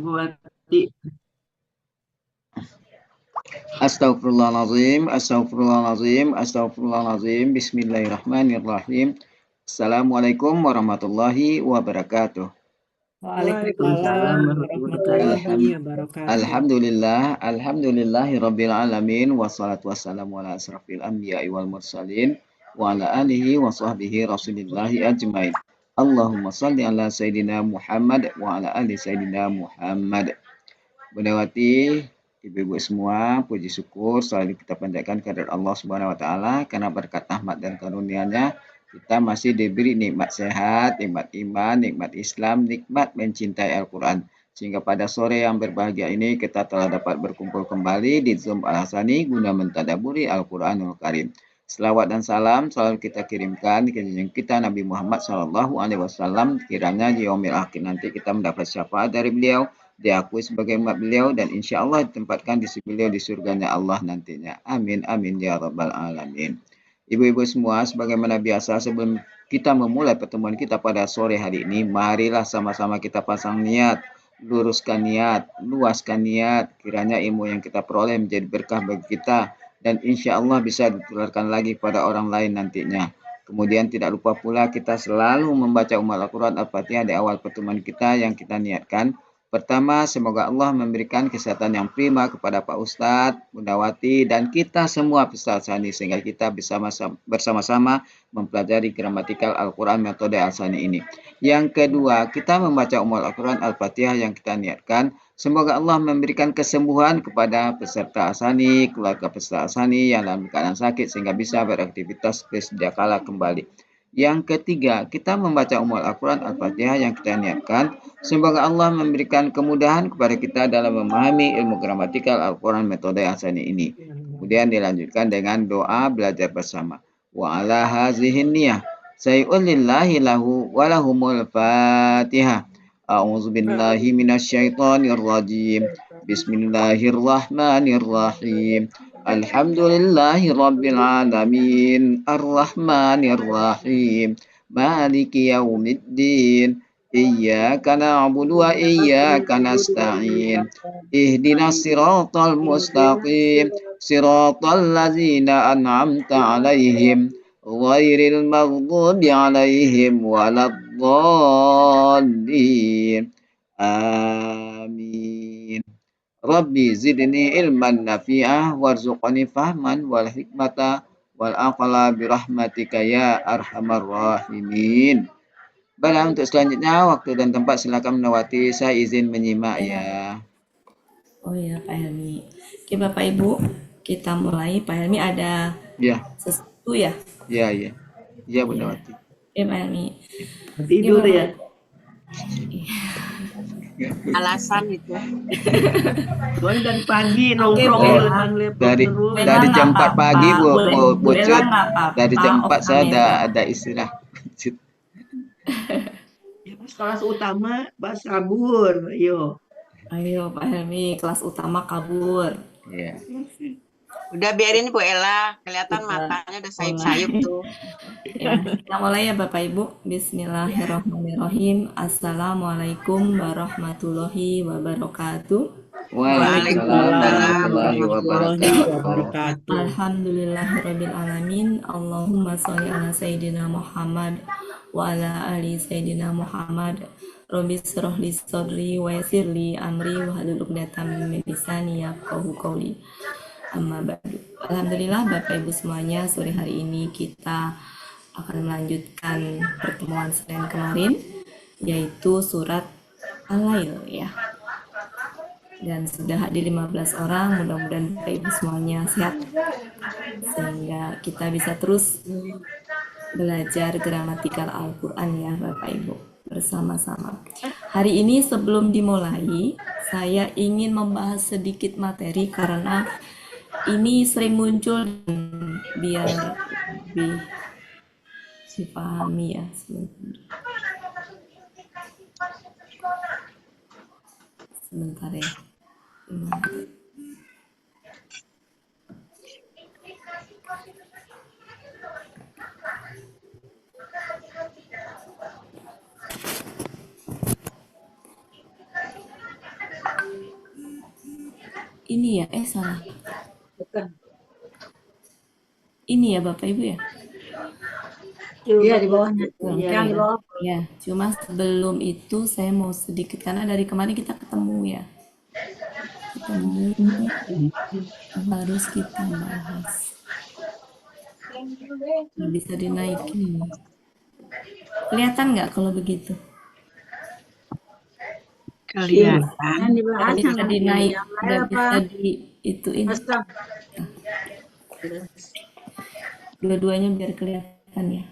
Ibu Ati. Astaghfirullahaladzim, astaghfirullahaladzim, astaghfirullahaladzim. Bismillahirrahmanirrahim. Assalamualaikum warahmatullahi wabarakatuh. Waalaikumsalam warahmatullahi wabarakatuh. Alhamdulillahi rabbil alamin. Wassalatu wassalamu ala asrafil anbiya'i wal mursalin wa ala alihi wa sahbihi rasulillahi ajmain. Allahumma salli ala Sayyidina Muhammad wa ala ali Sayyidina Muhammad. Bundawati, ibu-ibu semua, puji syukur selalu kita panjatkan kehadirat Allah Subhanahu wa taala karena berkat rahmat dan karunia-Nya kita masih diberi nikmat sehat, nikmat iman, nikmat Islam, nikmat mencintai Al-Qur'an. Sehingga pada sore yang berbahagia ini kita telah dapat berkumpul kembali di Zoom Al-Hasani guna mentadabburi Al-Qur'anul Karim. Selawat dan salam selalu kita kirimkan ke junjungan kita Nabi Muhammad SAW, kiranya di yaumil akhir nanti kita mendapat syafaat dari beliau, diakui sebagai umat beliau, dan insya Allah ditempatkan di sisi beliau di surganya Allah nantinya. Amin amin ya rabbal alamin. Ibu-ibu semua, sebagaimana biasa sebelum kita memulai pertemuan kita pada sore hari ini, marilah sama-sama kita pasang niat, luruskan niat, luaskan niat, kiranya ilmu yang kita peroleh menjadi berkah bagi kita dan insya Allah bisa ditularkan lagi pada orang lain nantinya. Kemudian tidak lupa pula kita selalu membaca Al-Quran Al-Fatihah di awal pertemuan kita yang kita niatkan. Pertama, semoga Allah memberikan kesehatan yang prima kepada Pak Ustadz, Bundawati, dan kita semua peserta Al-Sani sehingga kita bisa bersama-sama mempelajari gramatikal Al-Quran metode Al-Sani ini. Yang kedua, kita membaca Al-Quran Al-Fatihah yang kita niatkan. Semoga Allah memberikan kesembuhan kepada peserta Al-Sani, keluarga peserta Al-Sani yang dalam keadaan sakit sehingga bisa beraktivitas sedia kala kembali. Yang ketiga, kita membaca Al-Quran Al-Fatihah yang kita niatkan. Semoga Allah memberikan kemudahan kepada kita dalam memahami ilmu gramatikal Al-Quran metode Al-Sani ini. Kemudian dilanjutkan dengan doa belajar bersama. Wa ala hazihin niyah. Sayyul lillahi lahu walahumul fatihah. A'udzu billahi minasyaitonir rajim. Bismillahirrahmanirrahim. Alhamdulillahi rabbil alamin. Ar-Rahmanir-Rahim. Maliki yaumiddin. Iyyaka na'budu wa iyyaka nasta'in. Ihdinas siratal mustaqim. Siratal ladzina an'amta 'alaihim ghairil maghdubi 'alaihim waladdallin. Amin. Rabbi zidni ilman nafi'ah warzuqni fahman wal hikmata wal aqla birahmatika ya arhamar rahimin. Baiklah, untuk selanjutnya waktu dan tempat silakan Bundawati, saya izin menyimak ya. Oh ya Pak Helmi. Oke Bapak Ibu, kita mulai. Pak Helmi ada sesuatu ya? Iya Bundawati. Pak Helmi. Tidur ya? Alasan itu. Soalnya dari pagi nongkrong di depan laptop terus. Dari jam 4 pagi bocor. Dari jam 4 saya ada istirahat. Kelas utama Pak kabur, ayo Pak Helmi, kelas utama kabur. Iya. Udah biarin Bu Ella, kelihatan matanya udah sayup-sayup tuh. Ya, kita mulai ya Bapak Ibu. Bismillahirrahmanirrahim. Assalamualaikum warahmatullahi wabarakatuh. Waalaikumsalam warahmatullahi wabarakatuh. Alhamdulillahirabbil alamin. Allahumma sholli ala sayyidina Muhammad wa ala ali sayyidina Muhammad. Rabbi shrah li sadri wa yassir li amri wa hlul 'uqdatam min lisani yafqahu qawli. Amma ba'du. Alhamdulillah Bapak Ibu semuanya, sore hari ini kita akan melanjutkan pertemuan Senin kemarin, yaitu surat Al-Lail ya. Dan sudah hadir 15 orang, mudah-mudahan Bapak Ibu semuanya sehat sehingga kita bisa terus belajar gramatikal Al-Quran ya Bapak Ibu bersama-sama. Hari ini sebelum dimulai, saya ingin membahas sedikit materi karena ini sering muncul biar lebih dipahami ya. Sebentar ya. Ini ya, salah. Bukan. Ini ya Bapak Ibu ya? Iya, di bawahnya. Oke. Yang di bawah. Ya, cuma sebelum itu saya mau sedikit, karena dari kemarin kita ketemu ya. Ketemu, harus kita bahas. Nggak bisa dinaikin. Kelihatan nggak kalau begitu? Kelihatan. Yang di bawah. Nggak bisa dinaik, Yang lain nggak apa? bisa di ituin. Pasang. Dua-duanya biar kelihatan ya.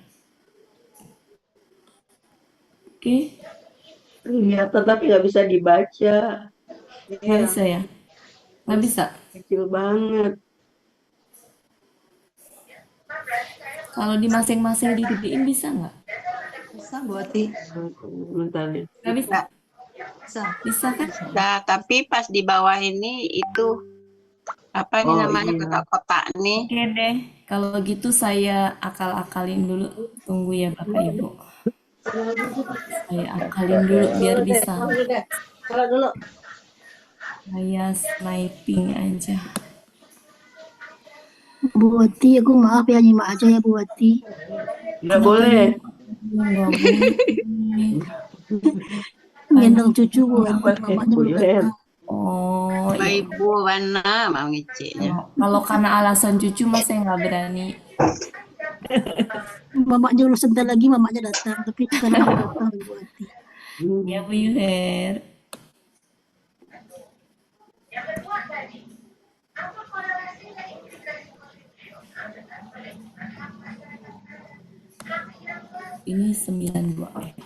Oke, Kelihatan tapi nggak bisa dibaca. nggak bisa ya? Nggak bisa. Kecil banget. Kalau di masing-masing digedein bisa nggak? Bisa buati. Bentar nih. Nggak bisa. Bisa. Bisa kan? Nah, tapi pas di bawah ini itu apa nih Oh, namanya iya. kotak-kotak nih. Oke deh, kalau gitu saya akal-akalin dulu. Tunggu ya Bapak Ibu. Saya akalin dulu biar bisa. Kalau dulu. Saya sniping aja. Bu Wati, aku maaf ya nyimak aja ya Bu Wati. Nggak boleh. Nggak boleh. Gendong cucu Bu Nggak Wati, boleh. mamanya belum Boleh. datang. Oh, Mbak iya. Ibu mana mau ngeceknya. Kalau karena alasan cucu mah saya nggak berani. Mamanya belum sebentar lagi mamanya datang, tapi sekarang belum datang Bu Wati. Ya Bu Yuher. Ini 92.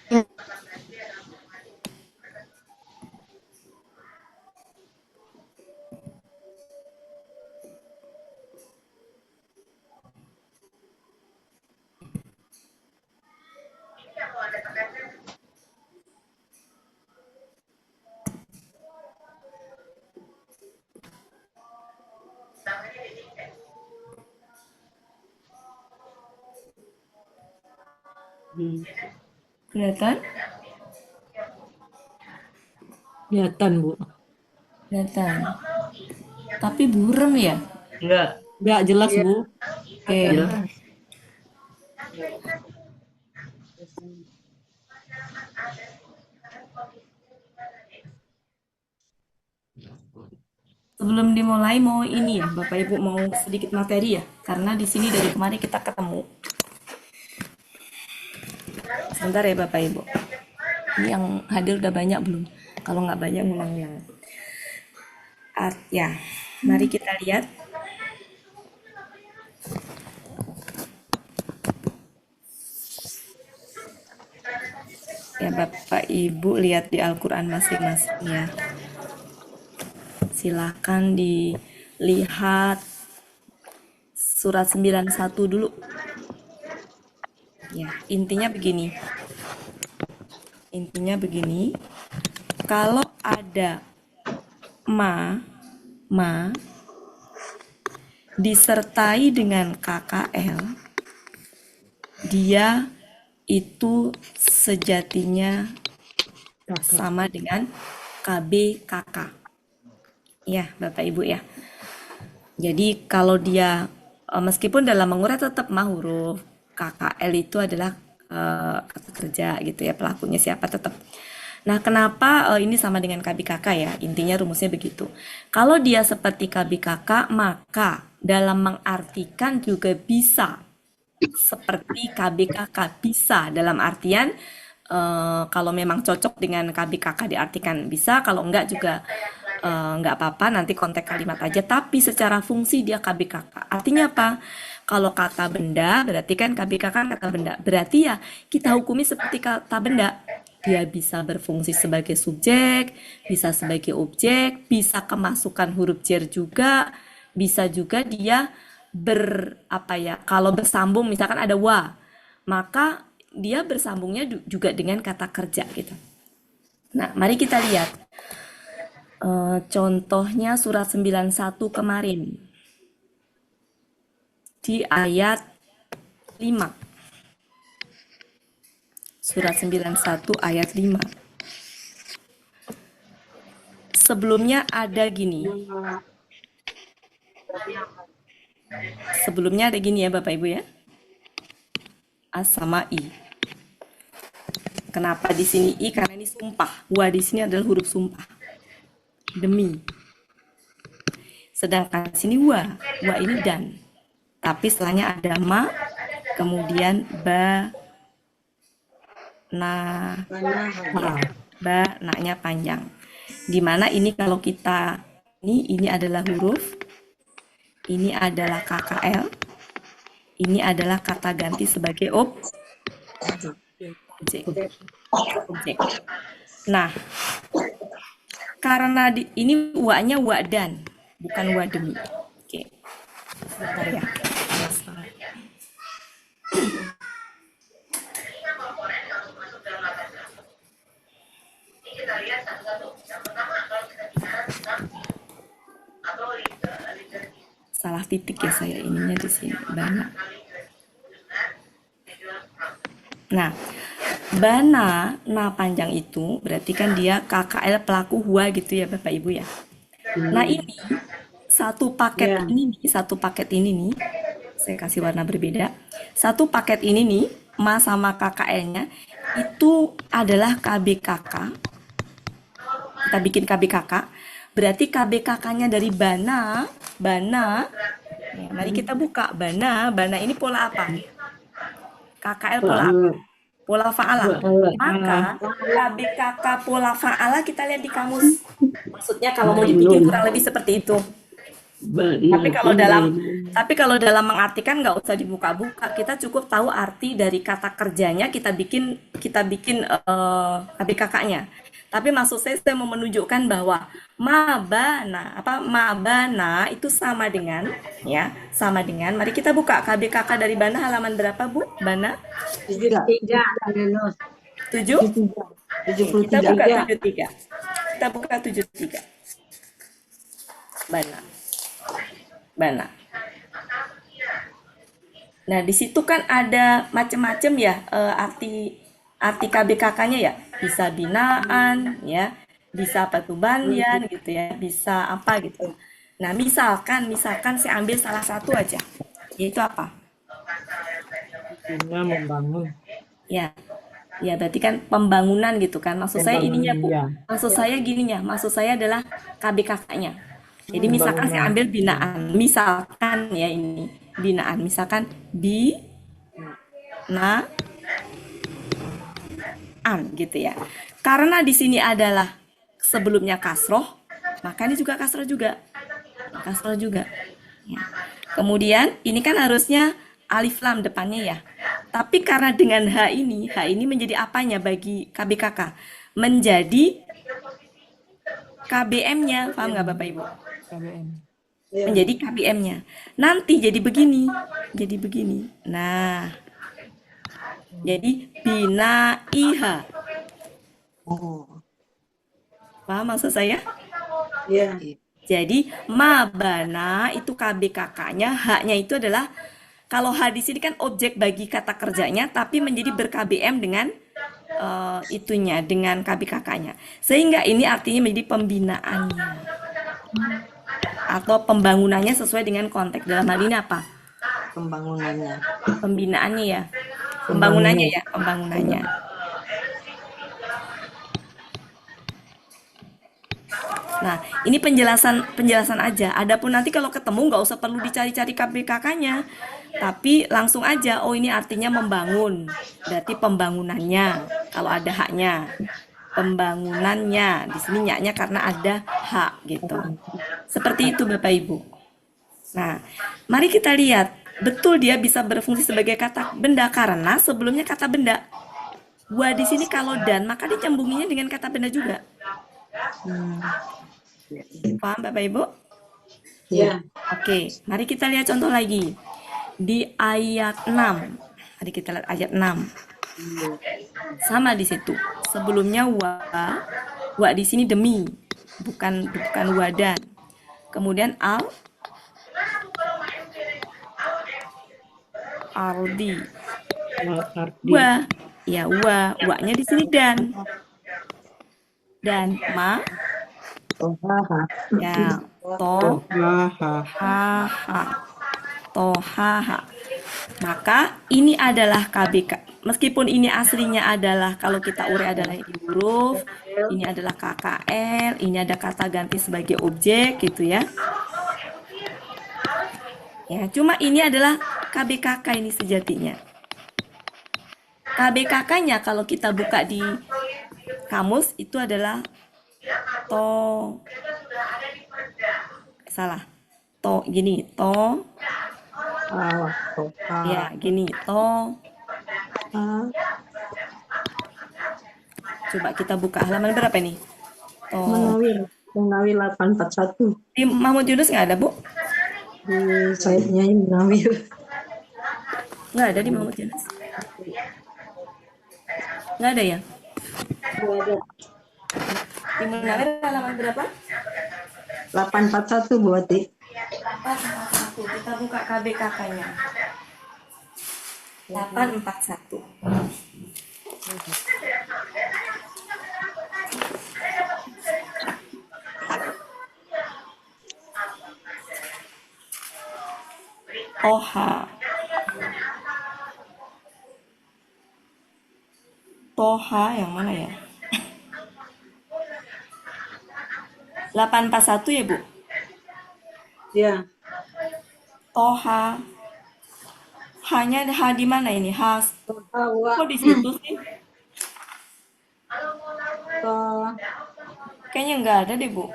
Ya, Kelihatan? Kelihatan, Bu. Kelihatan. Tapi burem ya? Nggak jelas, Bu. Oke. Jelas. Sebelum dimulai mau ini ya, Bapak Ibu mau sedikit materi ya, karena di sini dari kemarin kita ketemu. Sebentar ya Bapak Ibu. Ini yang hadir udah banyak belum? Kalau nggak banyak ngulang-ngulang. Ya, mari kita lihat. Ya Bapak Ibu lihat di Al-Quran masing-masing ya. Silakan dilihat surat 91 dulu. Ya, intinya begini. Intinya begini. Kalau ada ma disertai dengan KKL, dia itu sejatinya sama dengan KBKK. Ya, Bapak Ibu ya. Jadi kalau dia meskipun dalam mengurai tetap mah huruf KKL itu adalah kata kerja gitu ya, pelakunya siapa tetap. Nah, kenapa ini sama dengan KBKK ya? Intinya rumusnya begitu. Kalau dia seperti KBKK, maka dalam mengartikan juga bisa seperti KBKK, bisa dalam artian kalau memang cocok dengan KBKK diartikan bisa, kalau enggak juga enggak apa-apa, nanti konteks kalimat aja. Tapi secara fungsi dia KBKK. Artinya apa? Kalau kata benda, berarti kan KBKK kan kata benda. Berarti ya kita hukumi seperti kata benda. Dia bisa berfungsi sebagai subjek, bisa sebagai objek, bisa kemasukan huruf jar juga, bisa juga dia apa ya, kalau bersambung misalkan ada wa, maka dia bersambungnya juga dengan kata kerja gitu. Nah, mari kita lihat contohnya surat 91 kemarin di ayat 5. Surat 91 ayat 5. Sebelumnya ada gini. Sebelumnya ada gini ya Bapak Ibu ya. As-sama'i. Kenapa di sini i? Karena ini sumpah. Wa di sini adalah huruf sumpah. Demi. Sedangkan di sini wa. Wa ini dan. Tapi setelahnya ada ma, kemudian ba, na, ba, na-nya panjang. Dimana ini kalau kita ini adalah huruf, ini adalah KKL, ini adalah kata ganti sebagai objek. Nah, karena ini wa-nya wa dan, bukan wa demi. Oke. Sebentar ya. Salah titik ya saya ininya di sini banyak. Nah, bana na panjang itu berarti kan dia KKL pelaku huwa gitu ya Bapak Ibu ya. Nah, ini satu paket ini nih, saya kasih warna berbeda. Satu paket ini nih, ma sama KKL-nya itu adalah KBKK. Kita bikin KBKK. Berarti KBKK-nya dari bana. Ya, mari kita buka bana ini pola apa? KKL pola apa? Pola fa'ala. Maka KBKK pola fa'ala kita lihat di kamus. Maksudnya kalau mau dibikin kurang lebih seperti itu. Tapi kalau dalam mengartikan nggak usah dibuka-buka, kita cukup tahu arti dari kata kerjanya, kita bikin KBKK-nya. Tapi maksud saya mau menunjukkan bahwa mabana itu sama dengan mari kita buka KBKK dari bana halaman berapa Bu? Bana 73. 7? Kita buka 73. Kita buka 73. Bana. Nah, di situ kan ada macam-macam ya arti KBKK-nya ya. Bisa binaan ya, bisa patubanian gitu ya, bisa apa gitu. Nah, misalkan saya ambil salah satu aja. Yaitu apa? Membangun. Ya. Ya, berarti kan pembangunan gitu kan. Maksud saya ininya Bu. Maksud saya gininya. Maksud saya adalah KBKK-nya. Jadi misalkan saya ambil binaan. Misalkan ya ini binaan. Misalkan binaan gitu ya. Karena di sini adalah sebelumnya kasroh, maka ini juga kasroh juga. Ya. Kemudian ini kan harusnya alif lam depannya ya. Tapi karena dengan H ini menjadi apanya bagi KBKK? Menjadi KBM-nya, paham nggak Bapak Ibu? KBM. Menjadi KBM-nya. Nanti jadi begini. Nah, jadi binaiha. Paham maksud saya? Iya. Jadi mabana itu KBKK-nya, H-nya itu adalah kalau H di sini kan objek bagi kata kerjanya, tapi menjadi ber-KBM dengan dengan KBKK-nya. Sehingga ini artinya menjadi pembinaannya. Atau pembangunannya sesuai dengan konteks. Dalam hal ini apa? Pembangunannya. Pembinaannya ya. Pembangunannya. Nah, ini penjelasan aja. Adapun nanti kalau ketemu nggak usah perlu dicari-cari KBKK-nya. Tapi langsung aja, oh ini artinya membangun. Berarti pembangunannya. Kalau ada haknya. Pembangunannya. Di sini nya karena ada hak gitu. Seperti itu Bapak Ibu. Nah, mari kita lihat betul dia bisa berfungsi sebagai kata benda karena sebelumnya kata benda. Wa di sini kalau dan, maka dicambunginya dengan kata benda juga. Paham Bapak Ibu? Ya. Oke, mari kita lihat contoh lagi. Di ayat 6. Mari kita lihat ayat 6. Sama di situ. Sebelumnya wa di sini demi, bukan wadan. Kemudian ardi. Wa, ya wa-nya di sini dan ya tohaha. Maka ini adalah KBK. Meskipun ini aslinya adalah kalau kita urai adalah ini huruf, ini adalah KKL, ini ada kata ganti sebagai objek gitu ya. Ya, cuma ini adalah KBKK ini sejatinya. KBKK-nya kalau kita buka di kamus itu adalah ya gini coba kita buka halaman berapa nih? Munawir 841. Di Mahmud Yunus nggak ada, Bu? Di sayapnya ini Munawir. Nggak ada di Mahmud Yunus. Nggak ada ya? Nggak ada. Di Munawir halaman berapa? 841 Bu Ati. 841. Kita buka KBKK-nya. 841. Toha yang mana ya? 841 ya, Bu? Ya. Toha. Hanya ada H di mana ini? Kok di situ sih? Kayaknya nggak ada deh, Bu.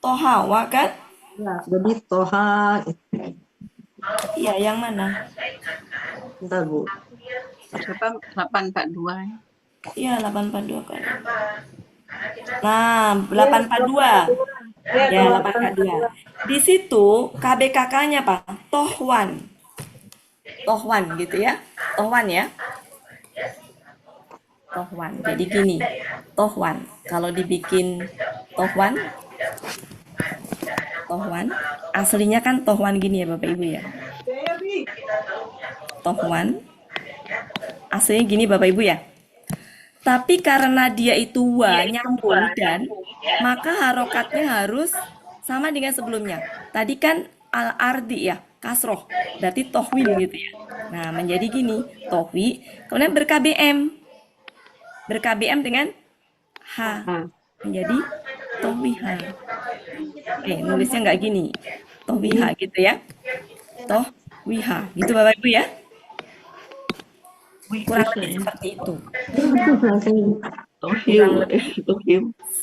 Tohawa kan? Ya, jadi Toha. Iya, yang mana? Bentar Bu. 842. Iya, 842 kan. Nah, 842. Ya, 842. Di situ KBKK-nya apa? Tohwan. Tohwan gitu ya. Tohwan ya. Tohwan. Jadi gini. Tohwan. Kalau dibikin tohwan. Aslinya kan tohwan gini ya Bapak Ibu ya. Tohwan. Aslinya gini Bapak Ibu ya. Tapi karena dia itu wa nyambung dan, maka harokatnya harus sama dengan sebelumnya. Tadi kan al-ardi ya, kasroh. Berarti tohwin gitu ya. Nah, menjadi gini, tohwi, kemudian berKBM dengan H. Menjadi tohwiha. Nulisnya nggak gini. Tohwiha gitu ya. Tohwiha. Gitu Bapak Ibu ya. Kurang lebih seperti itu.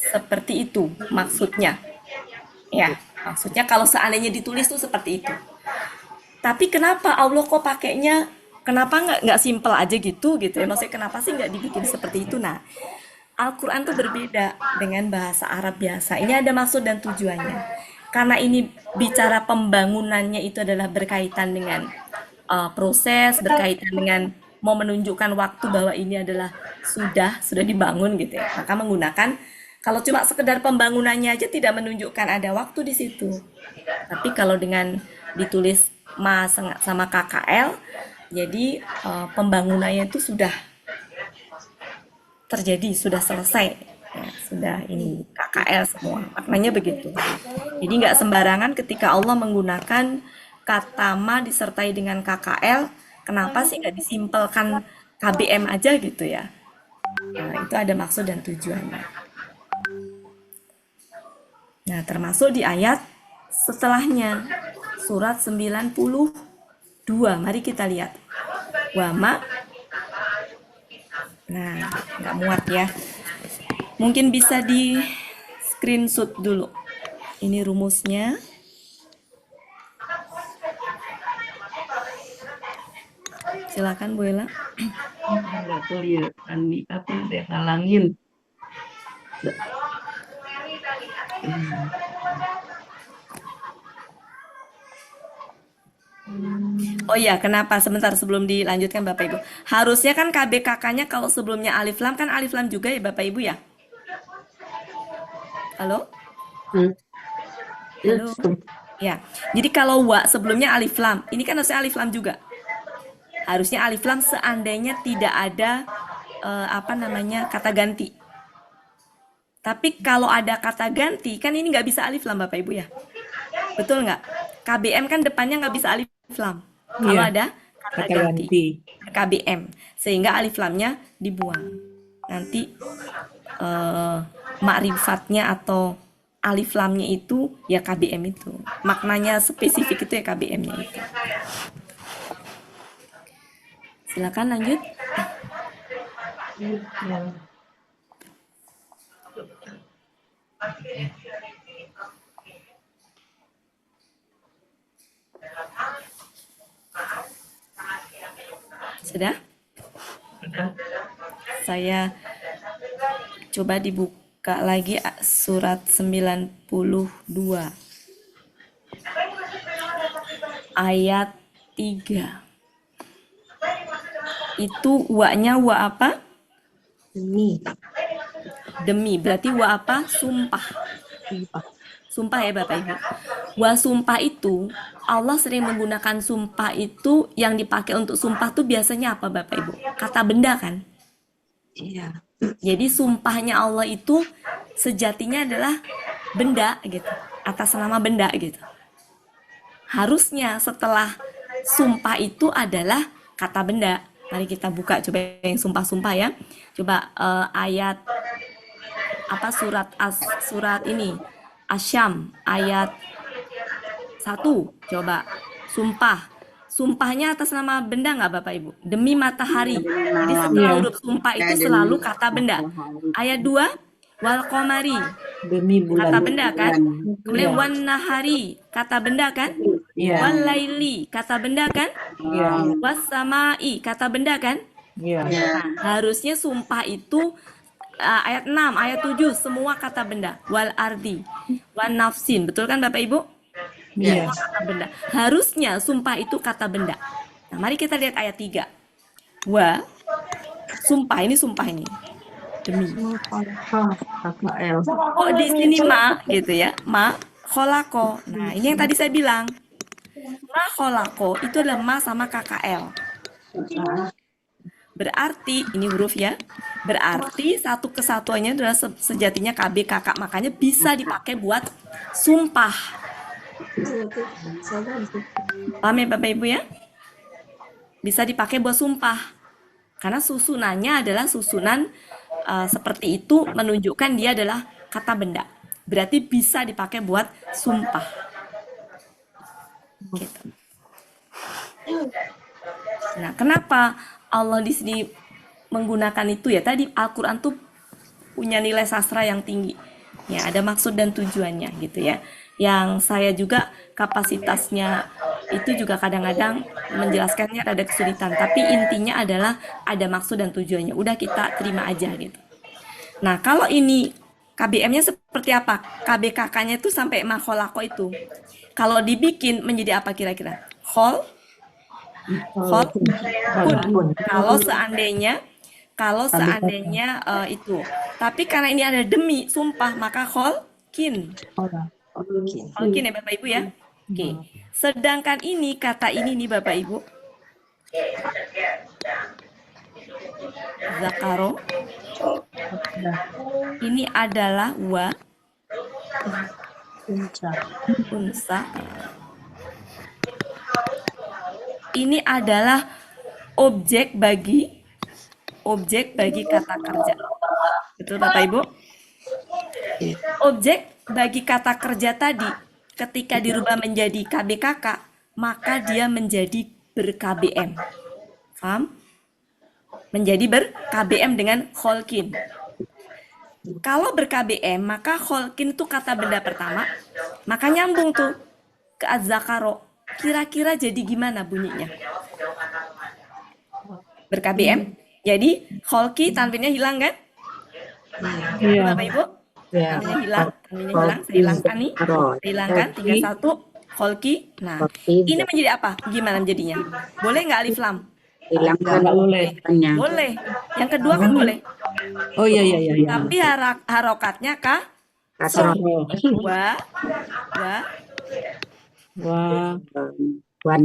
Seperti itu maksudnya. Ya, maksudnya kalau seandainya ditulis tuh seperti itu. Tapi kenapa Allah kok pakainya, kenapa nggak simpel aja gitu ya? Maksudnya kenapa sih nggak dibikin seperti itu? Nah, Al-Quran tuh berbeda dengan bahasa Arab biasa. Ini ada maksud dan tujuannya. Karena ini bicara pembangunannya itu adalah berkaitan dengan proses, berkaitan dengan mau menunjukkan waktu bahwa ini adalah sudah dibangun gitu ya. Maka menggunakan, kalau cuma sekedar pembangunannya aja tidak menunjukkan ada waktu di situ. Tapi kalau dengan ditulis ma sama KKL, jadi pembangunannya itu sudah terjadi, sudah selesai. Ya, sudah ini KKL semua. Maknanya begitu. Jadi nggak sembarangan ketika Allah menggunakan kata ma disertai dengan KKL. Kenapa sih nggak disimpelkan KBM aja gitu ya? Nah, itu ada maksud dan tujuannya. Nah, termasuk di ayat setelahnya, surat 92. Mari kita lihat. Wama. Nah, nggak muat ya. Mungkin bisa di screenshot dulu. Ini rumusnya. Silakan Bu Ella. Nggak kelihatan nih, apa udah halangin. Oh iya, kenapa? Sebentar sebelum dilanjutkan Bapak Ibu. Harusnya kan KBKK-nya kalau sebelumnya alif lam kan alif lam juga ya Bapak Ibu ya? Halo? Halo? Ya. Jadi kalau wa sebelumnya alif lam, ini kan harusnya alif lam juga. Harusnya alif lam seandainya tidak ada kata ganti. Tapi kalau ada kata ganti, kan ini nggak bisa alif lam Bapak Ibu ya? Betul nggak? KBM kan depannya nggak bisa alif lam. Kalau Iya, ada kata ganti. KBM. Sehingga alif lamnya dibuang. Nanti makrifatnya atau alif lamnya itu ya KBM itu. Maknanya spesifik itu ya KBM-nya itu. Silakan lanjut. Sudah? Saya coba dibuka lagi surat 92 ayat 3. Itu wa-nya wa apa? Demi. Berarti wa apa? Sumpah. Sumpah ya Bapak Ibu. Wa sumpah itu, Allah sering menggunakan sumpah itu, yang dipakai untuk sumpah tuh biasanya apa Bapak Ibu? Kata benda kan? Iya. Jadi sumpahnya Allah itu sejatinya adalah benda gitu, atas nama benda gitu. Harusnya setelah sumpah itu adalah kata benda. Mari kita buka coba yang sumpah-sumpah ya. Coba ayat apa surat ini Asyam ayat 1. Coba sumpahnya atas nama benda nggak Bapak Ibu? Demi matahari. Jadi setelah huruf sumpah itu selalu kata benda. Ayat 2 wal qamari, Demi bulan. kata benda kan? Kemudian wan nahari, kata benda kan? Wal laili, kata benda kan? Was samai, kata benda kan? Nah, harusnya sumpah itu ayat 6, ayat 7 semua kata benda. Wal ardi, wan nafsin, betul kan Bapak Ibu? Semua kata benda. Harusnya sumpah itu kata benda. Nah, mari kita lihat ayat 3. Wa sumpah ini demi. Oh di sini ma gitu ya, ma kholako. Nah ini yang tadi saya bilang, ma kholako itu adalah ma sama KKL. Berarti ini huruf ya. Berarti satu kesatuannya adalah sejatinya KB kakak, makanya bisa dipakai buat sumpah. Paham ya Bapak Ibu ya? Bisa dipakai buat sumpah. Karena susunannya adalah susunan seperti itu, menunjukkan dia adalah kata benda. Berarti bisa dipakai buat sumpah. Gitu. Nah, kenapa Allah di sini menggunakan itu ya? Tadi Al-Quran tuh punya nilai sastra yang tinggi. Ya, ada maksud dan tujuannya gitu ya. Yang saya juga kapasitasnya itu juga kadang-kadang menjelaskannya ada kesulitan, tapi intinya adalah ada maksud dan tujuannya. Udah kita terima aja gitu. Nah, kalau ini KBM-nya seperti apa? KBKK-nya itu sampai makholako itu. Kalau dibikin menjadi apa kira-kira? Khol pun. Kalau seandainya itu. Tapi karena ini ada demi sumpah, maka kholkin ya Bapak Ibu ya. Oke. Sedangkan ini kata ini nih Bapak Ibu. Zakaro. Ini adalah wa unsa. Ini adalah objek bagi kata kerja. Betul Bapak Ibu? Objek bagi kata kerja tadi ketika dirubah menjadi KBKK, maka dia menjadi ber-KBM. Paham? Menjadi ber-KBM dengan kholkin. Kalau ber-KBM, maka kholkin itu kata benda pertama, maka nyambung tuh ke az-zakaro. Kira-kira jadi gimana bunyinya? ber-KBM. Jadi kholki tanwinnya hilang kan? Iya. Bapak Ibu? Ya. Tanwinnya hilang, saya hilangkan nih. Saya hilangkan, tinggal satu kholki. Nah, ini menjadi apa? Gimana menjadinya? Boleh nggak alif lam? hilangkan Nggak boleh. Boleh. Yang kedua kan boleh. Oh iya iya iya. Iya. Tapi harokatnya kah? kasroh Wa, wa, Wah. wan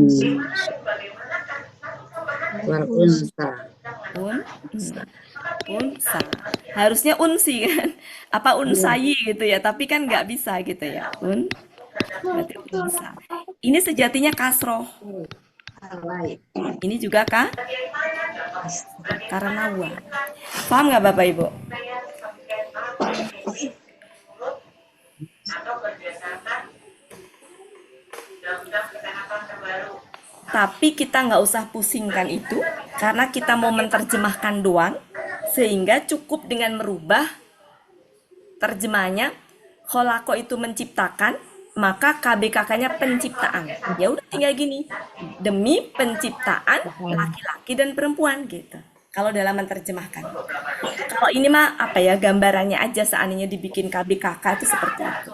wal unsa unsa. Harusnya unsi kan? Apa unsayi gitu ya? Tapi kan nggak bisa gitu ya. Berarti unsa. Ini sejatinya kasroh. Ini juga kah? Karena wa. Paham nggak Bapak Ibu? Tapi kita nggak usah pusingkan itu, karena kita mau menerjemahkan doang, sehingga cukup dengan merubah terjemahnya. Kholako itu menciptakan, maka KBKK-nya penciptaan. Ya udah tinggal gini, demi penciptaan laki-laki dan perempuan gitu. Kalau dalam menerjemahkan. Kalau ini mah apa ya, gambarannya aja seandainya dibikin KBKK itu seperti itu.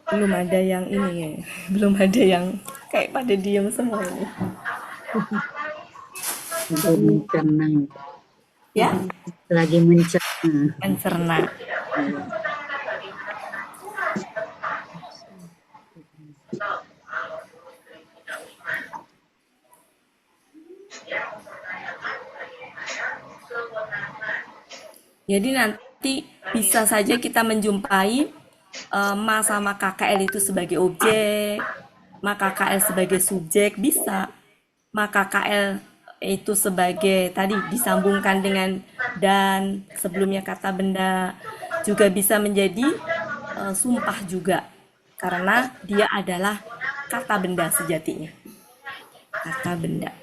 Belum ada yang ini ya, belum ada yang kayak pada diem semua ini. mencerna Ya, lagi mencerna mencerna. Jadi nanti bisa saja kita menjumpai ma sama KKL itu sebagai objek, ma KKL sebagai subjek, bisa. Ma KKL itu sebagai tadi disambungkan dengan dan, sebelumnya kata benda, juga bisa menjadi sumpah juga. Karena dia adalah kata benda sejatinya. Kata benda.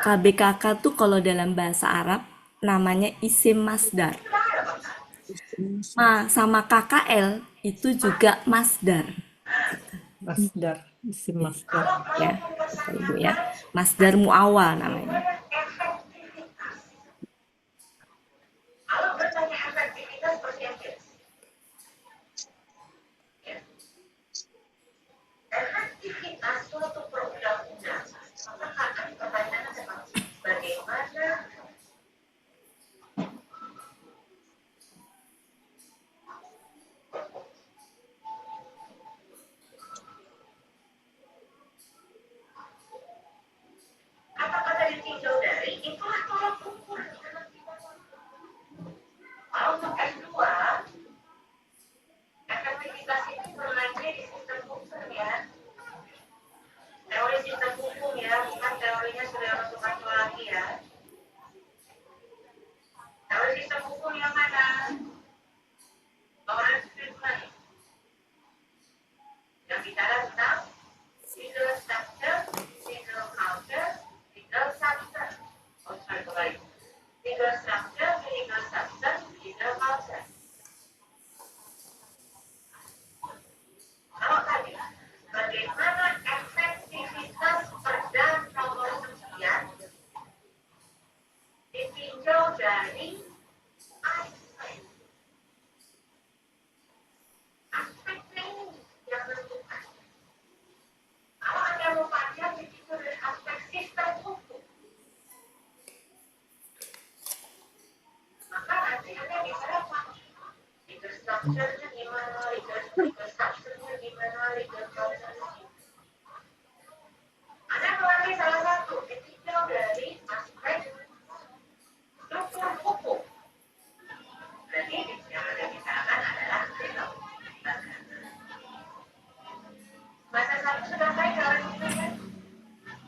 KBKK tuh kalau dalam bahasa Arab namanya isim masdar. Sama KKL itu juga masdar. Masdar. Isim masdar. Ya, Bapak Ibu ya. Masdar muawal namanya.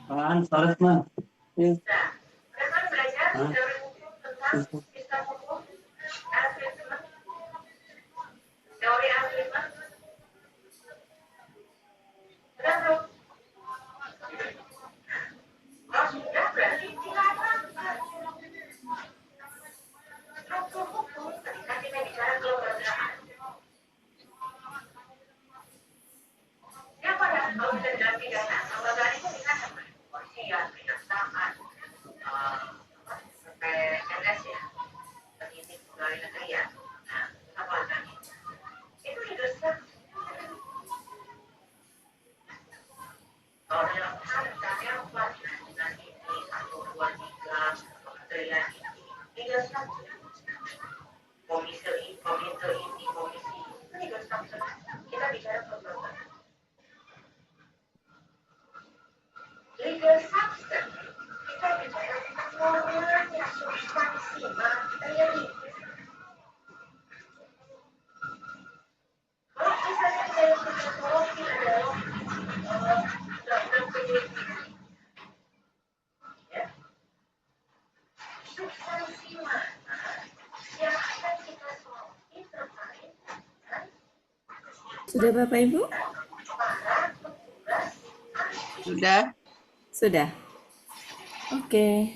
Apaan? Sores mah. Iya. Hah? Sudah Bapak Ibu? Sudah. Sudah. Oke.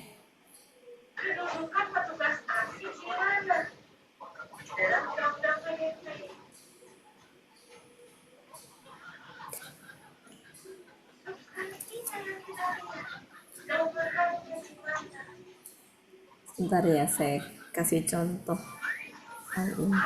Sebentar ya, saya kasih contoh hal ini.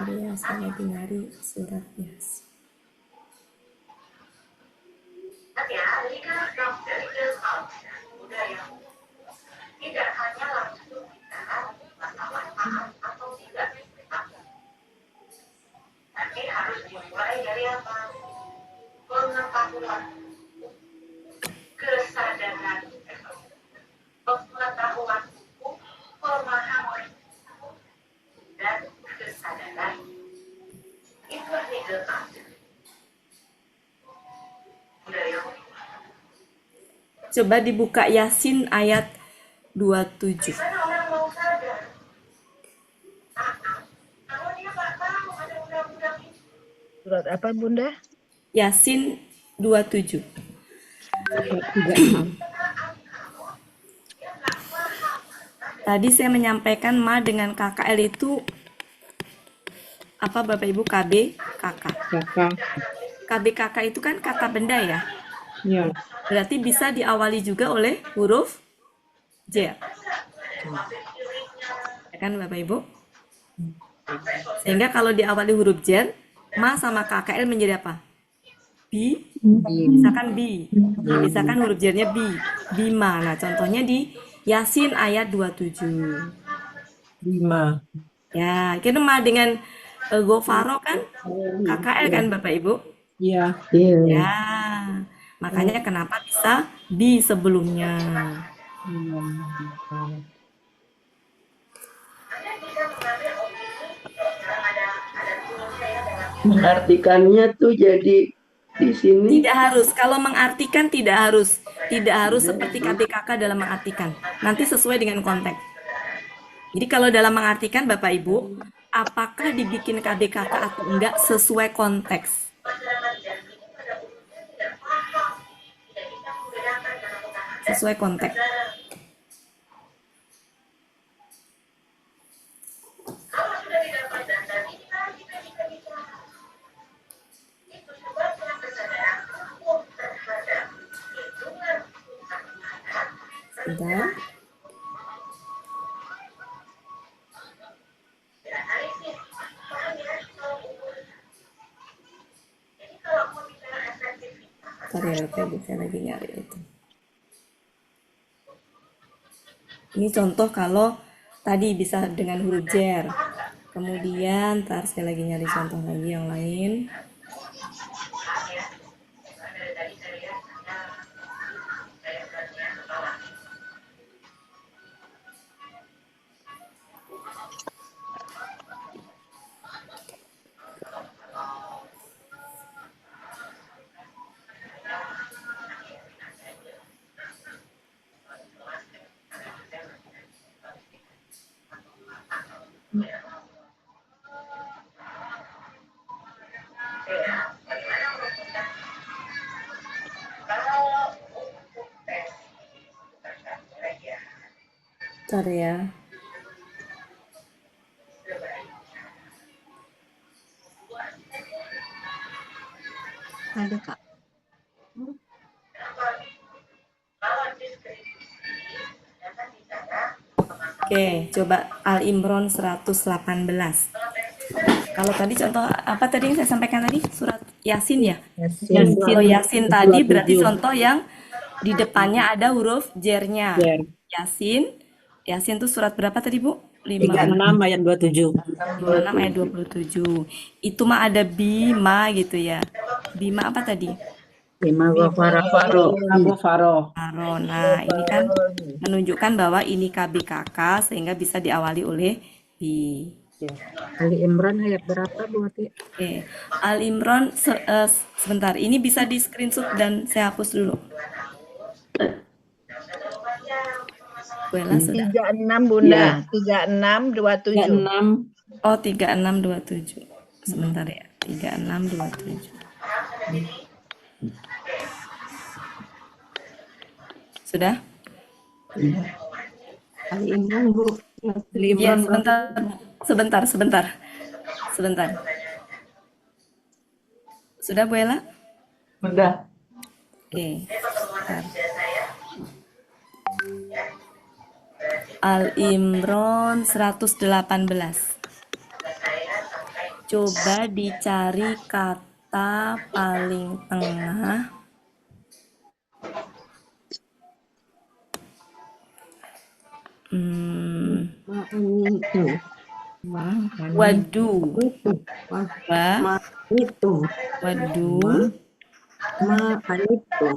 Ya, saya lagi nyari surat Yasin. Coba dibuka Yasin ayat 27. Surat apa Bunda? Yasin 27. Tadi saya menyampaikan ma dengan KKL itu apa Bapak Ibu? KB, KK. KB, KK itu kan kata benda ya? Iya. Berarti bisa diawali juga oleh huruf J. Ya kan Bapak Ibu? Sehingga kalau diawali huruf J, ma sama KKL menjadi apa? B, misalkan B. Misalkan huruf J-nya B. Bima. Nah, contohnya di Yasin ayat 27. 5. Ya, kita ma dengan Gofaro kan KKL kan Bapak Ibu? Iya. Ya, makanya kenapa bisa B sebelumnya. Mengartikannya tuh jadi di sini. Tidak harus, kalau mengartikan tidak harus seperti KBKK dalam mengartikan. Nanti sesuai dengan konteks. Jadi kalau dalam mengartikan Bapak Ibu, apakah dibikin KBKK atau enggak sesuai konteks. Sesuai konteks. Sebentar. Bentar ya Bapak Ibu, saya lagi nyari itu. Ini contoh kalau tadi bisa dengan huruf jer. Kemudian, ntar saya lagi nyari contoh lagi yang lain. Bentar ya. Ada Kak. Oke, coba Al Imran 118. Kalau tadi contoh apa tadi yang saya sampaikan tadi? Surat Yasin ya? Yasin Oh, Yasin tadi berarti 27. contoh yang di depannya ada huruf jernya. Jer. Yasin. Yasin itu surat berapa tadi, Bu? 36 ayat 27. 56 ayat 27. Itu mah ada bima gitu ya. Bima apa tadi? lima ghafara Abu Faro. Faro. Nah, ini kan menunjukkan bahwa ini KBKK sehingga bisa diawali oleh bi. Ali Imran ayat berapa Bu Ati? Oke. Al Imran sebentar. Ini bisa di screenshot dan saya hapus dulu. Bella sudah. 36 Bunda, 3627. 36. Oh, 3627. Sebentar ya. 3627. Sudah? Ali Imran Bu. Ya, sebentar. Sudah, Bu Ella? Udah. Oke. Bentar. Al Imran 118. Coba dicari kata paling tengah. Wadu. Itu. Wadu. Itu.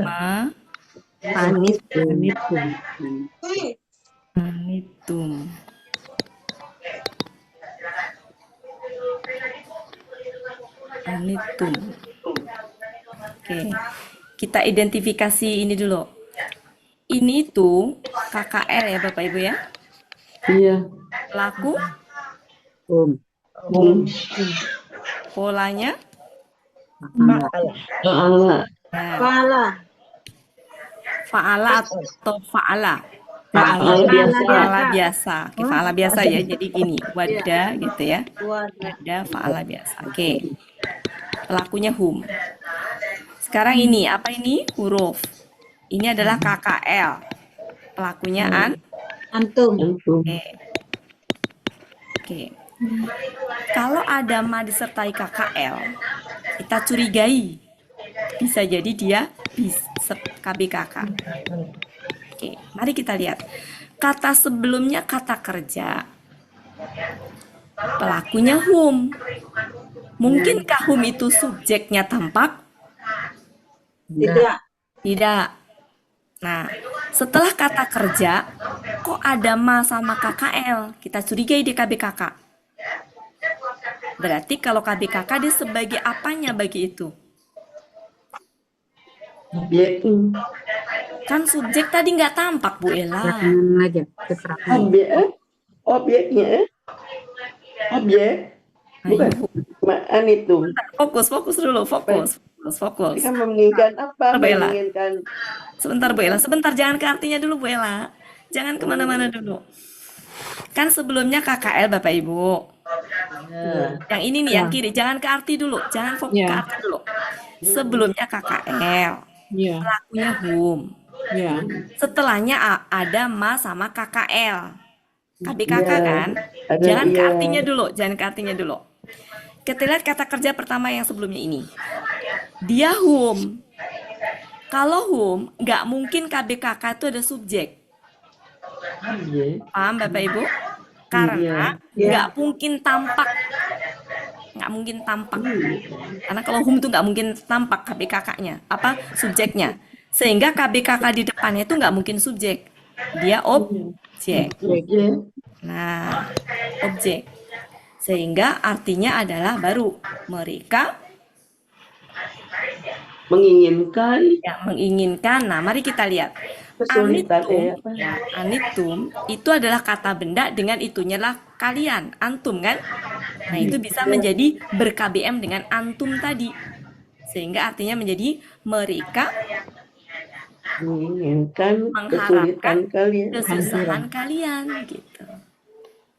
Ma. Anitum. Oke. Kita identifikasi ini dulu. Ini tuh KKL ya Bapak Ibu ya. Iya. Laku, polanya, Allah. nah, fa'ala atau fa'ala. Fa'ala biasa. Fa'ala biasa. Oke, fa'ala biasa ya. Jadi gini, wada gitu ya. Wada, fa'ala biasa. Oke. Pelakunya hum. Sekarang ini, apa ini? Huruf. Ini adalah KKL. Pelakunya Antum. Oke. Oke. Kalau ada ma disertai KKL, kita curigai. Bisa jadi dia KBKK. Oke, mari kita lihat. Kata sebelumnya kata kerja. Pelakunya hum. Mungkinkah hum itu subjeknya tampak? Tidak. Nah, setelah kata kerja, kok ada ma sama KKL? Kita curigai di KBKK. Berarti kalau KBKK dia sebagai apanya bagi itu? Objek. Kan subjek tadi nggak tampak, Bu Ella. aja keterangan. Objeknya. Objek. Bukan. Maan itu. Fokus dulu, fokus. Kita menginginkan apa? Bu Ella. Menginginkan. Sebentar, Bu Ella. Sebentar, jangan ke artinya dulu, Bu Ella. Jangan kemana-mana dulu. Kan sebelumnya KKL, Bapak Ibu. Yang ini nih, yang kiri. Jangan ke arti dulu. Jangan fokus ke arti dulu. Sebelumnya KKL. Pelakunya hum. Setelahnya ada ma sama KKL. KBKK kan? Jangan ke artinya dulu. Kita lihat kata kerja pertama yang sebelumnya ini. Dia hum. Kalau hum, nggak mungkin KBKK itu ada subjek. Paham Bapak Ibu? Karena nggak mungkin tampak. Karena kalau hum itu nggak mungkin tampak KBKK-nya. Apa? Subjeknya. Sehingga KBKK di depannya itu nggak mungkin subjek. Dia objek. Nah, objek. Sehingga artinya adalah baru mereka menginginkan. Nah, mari kita lihat. Anitum itu adalah kata benda dengan itunya lah kalian, antum kan? Nah, itu bisa menjadi ber-KBM dengan antum tadi. Sehingga artinya menjadi mereka menginginkan mengharapkan kesulitan kalian. kesusahan kalian gitu.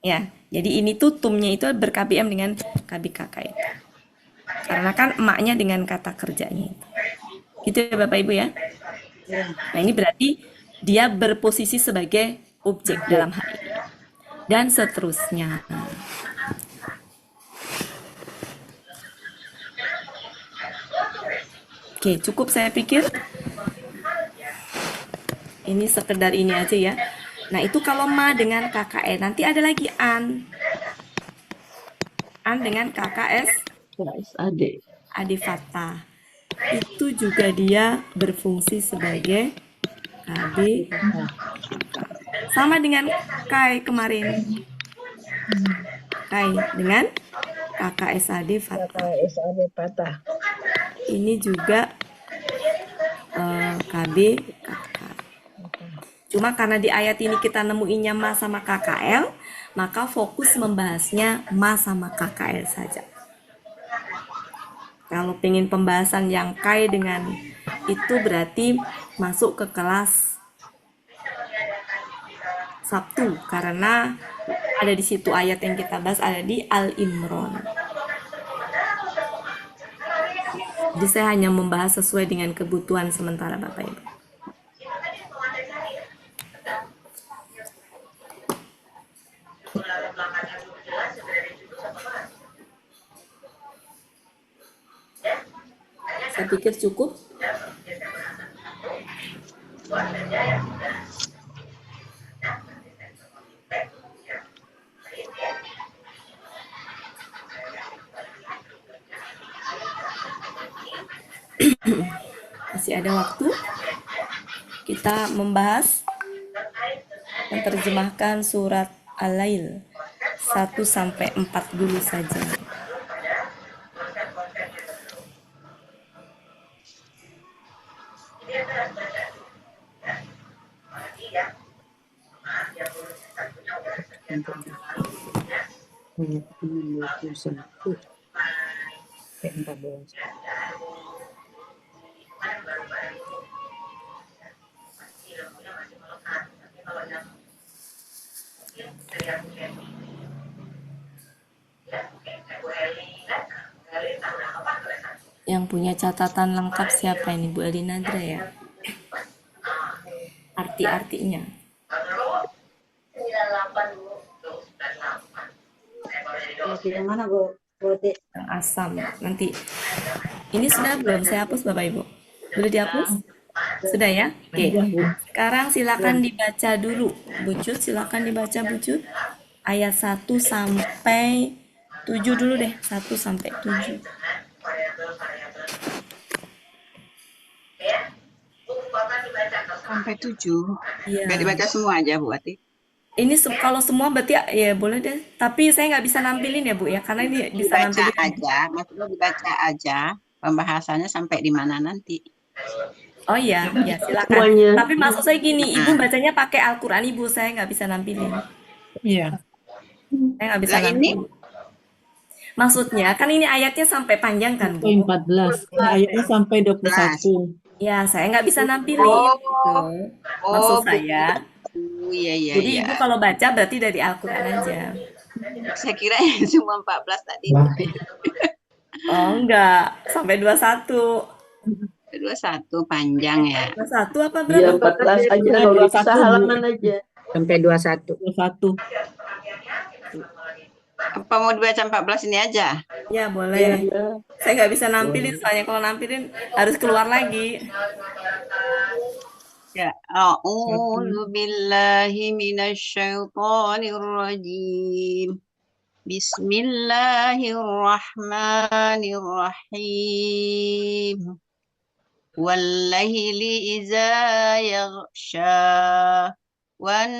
Ya, jadi ini tuh tumnya itu ber-KBM dengan KBKK itu. Karena kan emaknya dengan kata kerjanya itu. Gitu ya Bapak Ibu ya. Nah, ini berarti dia berposisi sebagai objek dalam hal ini. Dan seterusnya. Oke, cukup saya pikir. Ini sekedar ini aja ya. Nah, itu kalau ma dengan KKN. Nanti ada lagi an. An dengan KKS Adik. adi fathah. Itu juga dia berfungsi sebagai KB. Sama dengan kai kemarin. Kai dengan KKSAD fathah. KKSAD patah. Ini juga KB KK. Cuma karena di ayat ini kita nemuinnya ma sama KKL, maka fokus membahasnya ma sama KKL saja. Kalau pengen pembahasan yang kai dengan itu berarti masuk ke kelas Sabtu, karena ada di situ ayat yang kita bahas ada di Al-Imran. Jadi saya hanya membahas sesuai dengan kebutuhan sementara Bapak Ibu. Saya pikir cukup. Masih ada waktu. Kita membahas menerjemahkan surat Al-Lail 1 sampai 4 dulu saja. Yang punya catatan lengkap siapa ini? Bu Elinadra ya? Arti-artinya. Yang mana Bu? Yang asam. Nanti. Ini sudah belum saya hapus Bapak Ibu? Boleh dihapus? Sudah ya? Oke. Sekarang silakan dibaca dulu. Bucut, silakan dibaca Bucut. Ayat 1 sampai 7 dulu deh. 1 sampai 7. Sampai 7. Iya. Nggak dibaca semua aja Bu Ati. Ini kalau semua berarti ya boleh deh. Tapi saya nggak bisa nampilin ya Bu ya, karena ini bisa Dibaca nampilin. aja, maksudnya dibaca aja. Pembahasannya sampai di mana nanti. Oh iya, ya silakan. Semuanya. Tapi maksud saya gini, Ibu bacanya pakai Al-Quran Ibu, saya nggak bisa nampilin. Iya. Saya nggak bisa Lah ini? nampilin. Maksudnya kan ini ayatnya sampai panjang kan Bu? 14. Ayatnya sampai 21. Ya, saya nggak bisa nampilin. Oh. Gitu. Maksud Oh, saya. iya. Jadi Ibu kalau baca berarti dari Al-Quran aja. Saya kira cuma 14 tadi. Oh enggak, sampai 21. 21 panjang ya. 21 apa Ya berapa? 14 aja, kalau bisa halaman aja. Sampai 21. 21. Apa mau dibaca 14 ini aja? Ya boleh. Ya. Saya nggak bisa nampilin, soalnya kalau nampilin harus keluar lagi. Ya, a'udzu billahi minasyaitonir rajim. Bismillahirrahmanirrahim. Wallaili iza yaghsha wan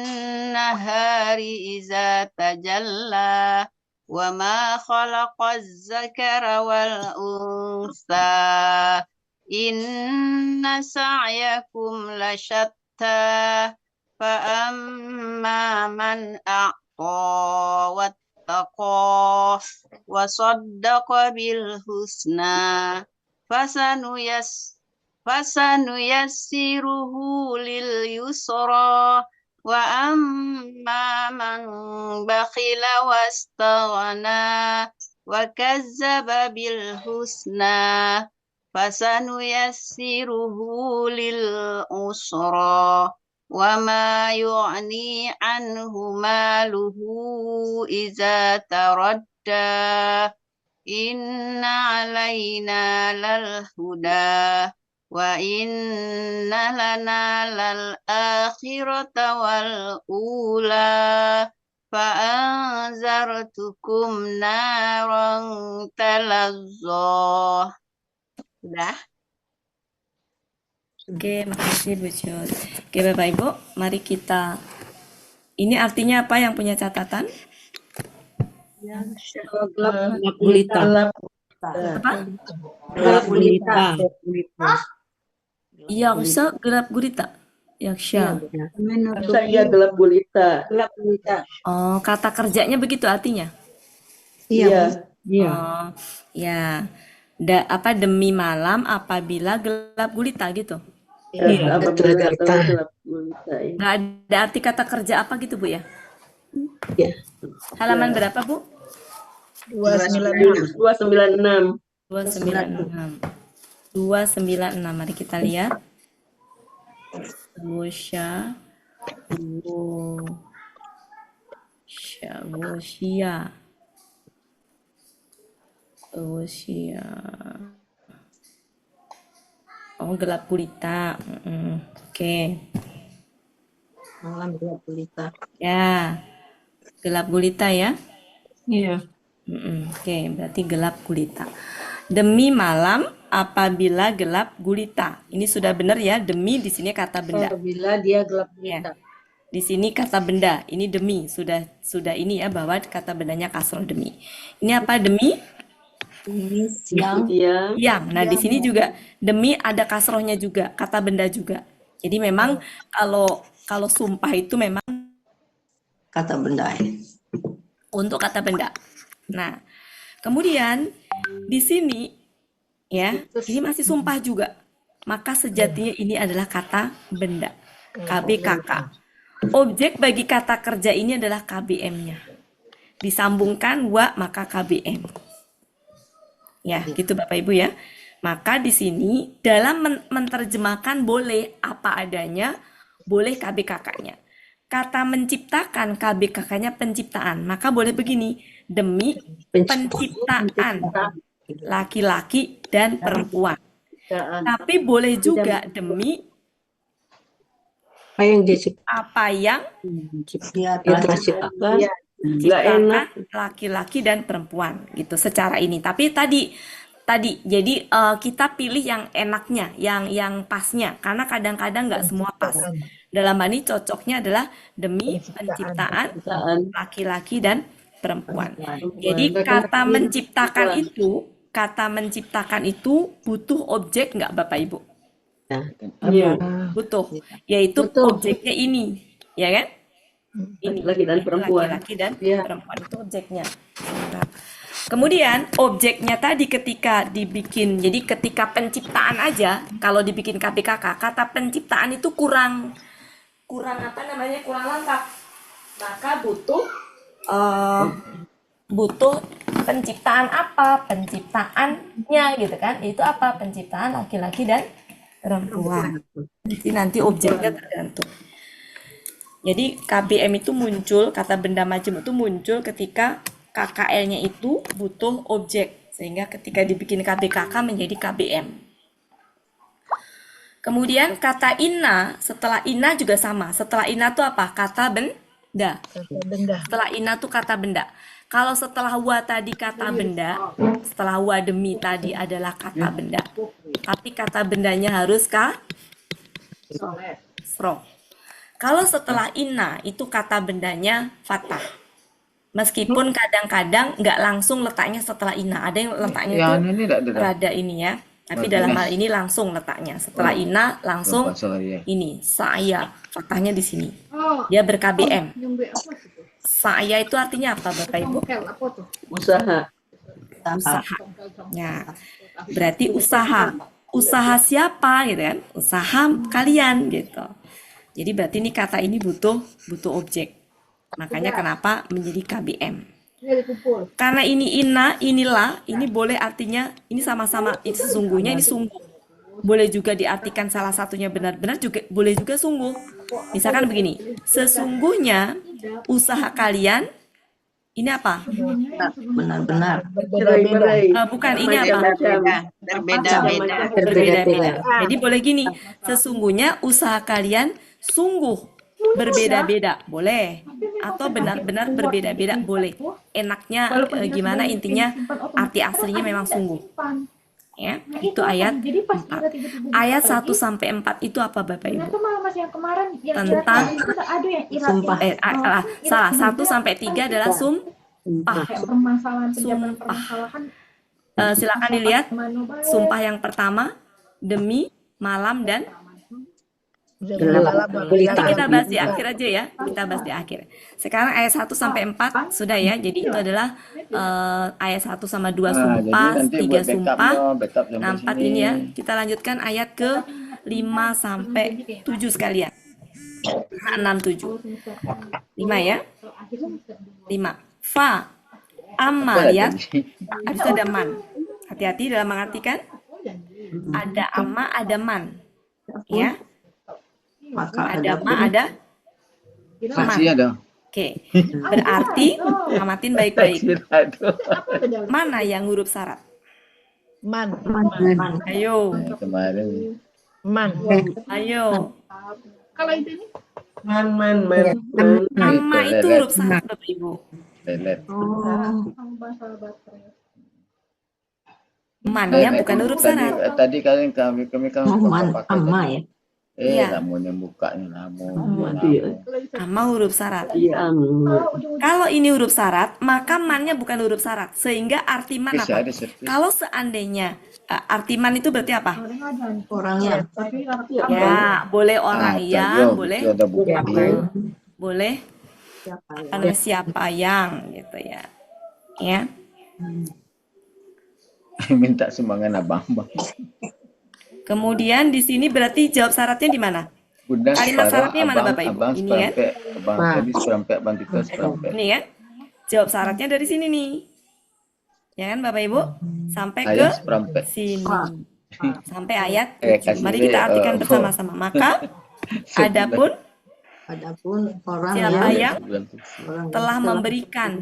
nahari iza tajalla wa ma khalaqaz zakara wal unsa inna sa'yakum lasyatta fa amma man a'ta wattaqa wa saddaqa bil husna fasanuyas fasanuyassiruhu lil yusra wa amma man bakhila wastaghna wa kazzaba bil husna fasanuyassiruhu lil usra wa ma yu'ni anhu maluhu iza taradda inna alaina lal huda wa inna lana lal akhirata wal ula fa anzartukum naran talazza. Sudah? Oke, makasih Bu Jod. Oke, Bapak Ibu, mari kita. Ini artinya apa yang punya catatan? Gelap Gulita. Apa? gelap gulita. Yaksa gelap gurita. Yaksha. Masa iya gelap gulita. Gelap gulita. Oh, kata kerjanya begitu artinya? Iya. Iya. Oh, ya. Apa demi malam apabila gelap gulita gitu? Iya, Apabila datang gelap gulita. Ya. Nggak ada arti kata kerja apa gitu Bu ya? Iya. Halaman berapa Bu? 296. 296. 296. Mari kita lihat. Wusya. Wusya. Oh, gelap gulita. Oke. Malam gelap gulita. Ya. Gelap gulita ya. Iya. Oke, berarti gelap gulita. Demi malam apabila gelap gulita. Ini sudah benar ya, demi di sini kata benda. Apabila dia gelap Ya. gulita. Di sini kata benda, ini demi. Sudah ini ya bahwa kata bendanya kasroh demi. Ini apa demi? Siang. Iya. Yang. Nah, di sini juga demi ada kasrohnya juga, kata benda juga. Jadi memang kalau sumpah itu memang Kata benda. untuk kata benda. Nah, kemudian di sini ya, ini masih sumpah juga. Maka sejatinya ini adalah kata benda. KBKK. Objek bagi kata kerja ini adalah KBM-nya. Disambungkan wa maka KBM. Ya, gitu Bapak Ibu ya. Maka di sini dalam menerjemahkan boleh apa adanya, boleh KBKK-nya. Kata menciptakan, KBKK-nya penciptaan. Maka boleh begini, demi penciptaan laki-laki dan perempuan. Tapi boleh juga demi apa yang Nggak diciptakan enak. laki-laki dan perempuan gitu secara ini. Tapi tadi jadi kita pilih yang enaknya, yang pasnya, karena kadang-kadang nggak semua pas. Dalam hal ini cocoknya adalah demi penciptaan laki-laki dan perempuan. Jadi kata menciptakan itu butuh objek nggak Bapak Ibu? Iya. Butuh, yaitu objeknya ini, ya kan? Ini Laki dan perempuan. laki-laki dan perempuan itu objeknya. Nah, kemudian objeknya tadi ketika dibikin, jadi ketika penciptaan aja, kalau dibikin KBKK, kata penciptaan itu kurang apa namanya, kurang lengkap. Maka butuh penciptaan apa? Penciptaannya gitu kan? Itu apa? Penciptaan laki-laki dan perempuan. Nanti objeknya tergantung. Jadi KBM itu muncul, kata benda macam itu muncul ketika KKL-nya itu butuh objek. Sehingga ketika dibikin KBKK menjadi KBM. Kemudian kata inna, setelah inna juga sama. Setelah inna itu apa? Kata benda. Setelah inna itu kata benda. Kalau setelah wa tadi kata benda, setelah wa demi tadi adalah kata benda. Tapi kata bendanya harus kasroh. Kalau setelah inna itu kata bendanya fathah. Meskipun kadang-kadang nggak langsung letaknya setelah inna. Ada yang letaknya itu rada ini ya. Tapi dalam hal ini langsung letaknya. Setelah inna langsung ini. Saya. Fathahnya di sini. Dia ber-KBM. Saya itu artinya apa Bapak Ibu? Usaha. Usaha. Ya. Berarti usaha. usaha siapa gitu kan? Usaha kalian gitu. Jadi berarti ini kata ini butuh objek. Makanya kenapa menjadi KBM. Karena ini inilah, ini boleh artinya ini sama-sama ini sesungguhnya ini sungguh. Boleh juga diartikan salah satunya benar-benar juga boleh juga sungguh. Misalkan begini, sesungguhnya usaha kalian ini apa? Benar-benar. Bukan ini apa? Berbeda-beda. Berbeda-beda. Jadi boleh gini, sesungguhnya usaha kalian sungguh berbeda-beda, boleh. Atau benar-benar berbeda-beda, boleh. Enaknya gimana intinya arti aslinya memang sungguh. Ya, itu ayat 4. Ayat 1 sampai 4 itu apa Bapak Ibu? Tentang Sumpah. salah, 1 sampai 3 adalah sumpah. Silakan dilihat. Sumpah yang pertama demi malam dan nanti kita bahas di akhir aja ya. Kita bahas di akhir. Sekarang ayat 1 sampai 4 sudah ya. Jadi itu adalah ayat 1 sama 2 sumpah, 3 sumpah. Nah, 4 ini ya. Kita lanjutkan ayat ke 5 sampai 7 sekalian. 6, 7. 5 ya. 5. Fa amma lihat. Habis itu ada man. Hati-hati dalam mengartikan. Ada amma, ada man. Ya. Maka Ada ma, ada man. Masih ada. Oke. Berarti amatin baik-baik. Mana yang huruf syarat? Man. Ayo. Kemarin. Man. Ayo. Man. Amma itu huruf syarat Bapak Ibu. Lelet. Man ya, bukan huruf syarat. Tadi kami kan amma ya. Iya. namun yang bukanya Amma huruf syarat. Iya. Kalau ini huruf syarat, maka mannya bukan huruf syarat. Sehingga arti man bisa apa? ada servis. Kalau seandainya arti man itu berarti apa? Orangnya. Ya, boleh orang yang, boleh ada bukti. boleh siapa yang gitu ya. Ya. Minta sumbangan abang-abang. Kemudian di sini berarti jawab syaratnya di mana? Bunda Kalimat separuh, syaratnya mana Bapak Ibu? abang Ini ya. seperempat, abang tadi seperempat, abang kita seperempat. Ini ya. Jawab syaratnya dari sini nih. Ya kan Bapak Ibu? Sampai ke Ayat seperempat. sini. Sampai ayat kasih 7. Mari kita deh, artikan bersama-sama. Maka adapun Orang siapa yang orang telah memberikan.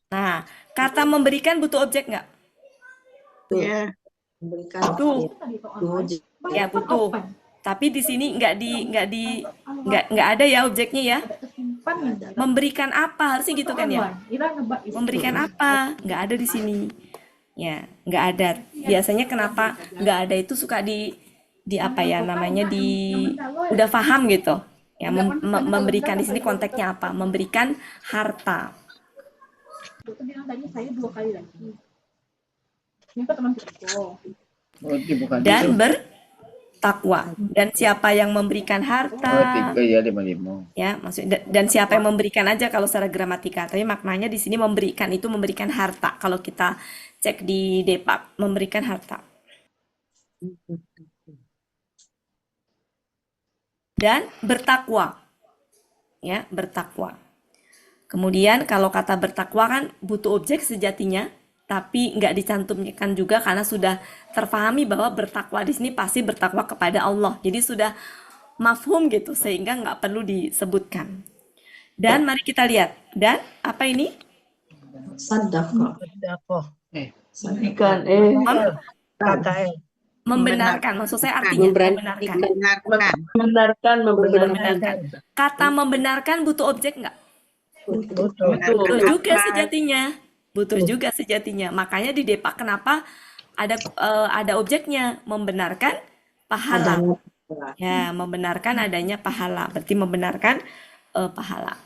Nah, kata memberikan butuh objek nggak? Ya. memberikan Butuh. wujud. Ya butuh. Tapi di sini nggak ada ya objeknya ya. Memberikan apa harusnya gitu kan ya? Memberikan apa? Nggak ada di sini. Ya, nggak ada. Biasanya kenapa nggak ada itu suka di apa ya namanya udah paham gitu. Ya, memberikan di sini konteksnya apa? Memberikan harta. Dan bertakwa. Dan siapa yang memberikan harta? Ya, maksudnya dan siapa yang memberikan aja kalau secara gramatikal. Tapi maknanya di sini memberikan itu memberikan harta. Kalau kita cek di Depak, memberikan harta. Dan bertakwa. Ya, bertakwa. Kemudian kalau kata bertakwa kan butuh objek sejatinya, tapi nggak dicantumkan juga karena sudah terpahami bahwa bertakwa di sini pasti bertakwa kepada Allah. Jadi sudah mafhum gitu sehingga nggak perlu disebutkan. Dan mari kita lihat. Dan apa ini? Sadaqah. Ikan. Membenarkan. Maksud saya artinya membenarkan. Membenarkan. Kata membenarkan butuh objek nggak? Butuh juga sejatinya. Butuh juga sejatinya. Makanya di Depak kenapa ada objeknya membenarkan pahala. Ya, membenarkan adanya pahala. Berarti membenarkan pahala.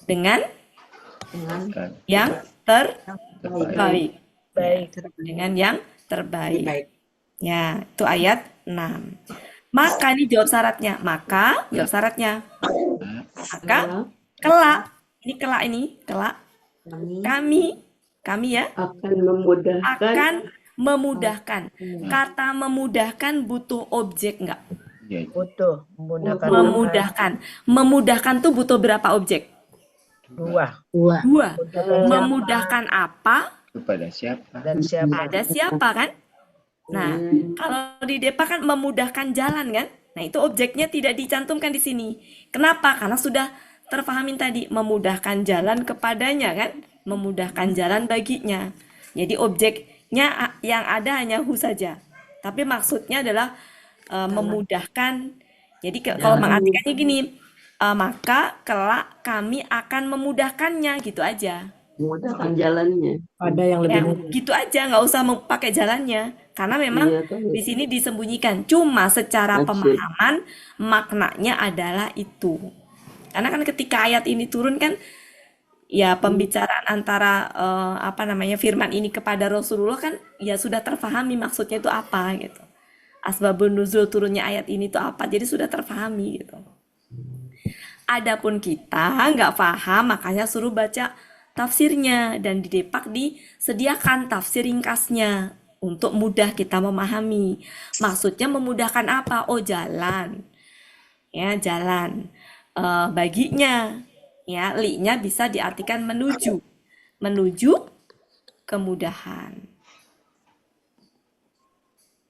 Dengan yang terbaik. Dengan yang terbaik. Ya, itu ayat 6. Maka ini jawab syaratnya. Maka jawab syaratnya. Maka kelak. Ini kelak ini. Kelak. Kami ya Akan memudahkan. akan Memudahkan. Kata memudahkan butuh objek nggak? Ya, Butuh. Memudahkan. Memudahkan. Memudahkan tuh butuh berapa objek? 2. 2. 2. Memudahkan Memudahkan apa? kepada siapa? dan siapa? Pada siapa kan? Nah, kalau di Depa kan memudahkan jalan kan? Nah, itu objeknya tidak dicantumkan di sini. Kenapa? Karena sudah terpahamin tadi, memudahkan jalan kepadanya kan? Memudahkan jalan baginya. Jadi objeknya yang ada hanya hu saja. Tapi maksudnya adalah memudahkan. Jadi kalau mengartikannya gini, maka kelak kami akan memudahkannya, gitu aja. Memudahkan jalannya. Ada yang lebih Ya, mudah. gitu aja, nggak usah pakai jalannya. Karena memang Iya kan? di sini disembunyikan. Cuma secara Maksud. pemahaman maknanya adalah itu. Karena kan ketika ayat ini turun kan, ya pembicaraan antara firman ini kepada Rasulullah kan, ya sudah terpahami maksudnya itu apa gitu. Asbabun nuzul turunnya ayat ini itu apa, jadi sudah terpahami gitu. Adapun kita nggak paham, makanya suruh baca tafsirnya, dan di Depak disediakan tafsir ringkasnya untuk mudah kita memahami. Maksudnya memudahkan apa? Oh, jalan. Ya, jalan. Baginya, ya, li-nya bisa diartikan menuju. Menuju kemudahan.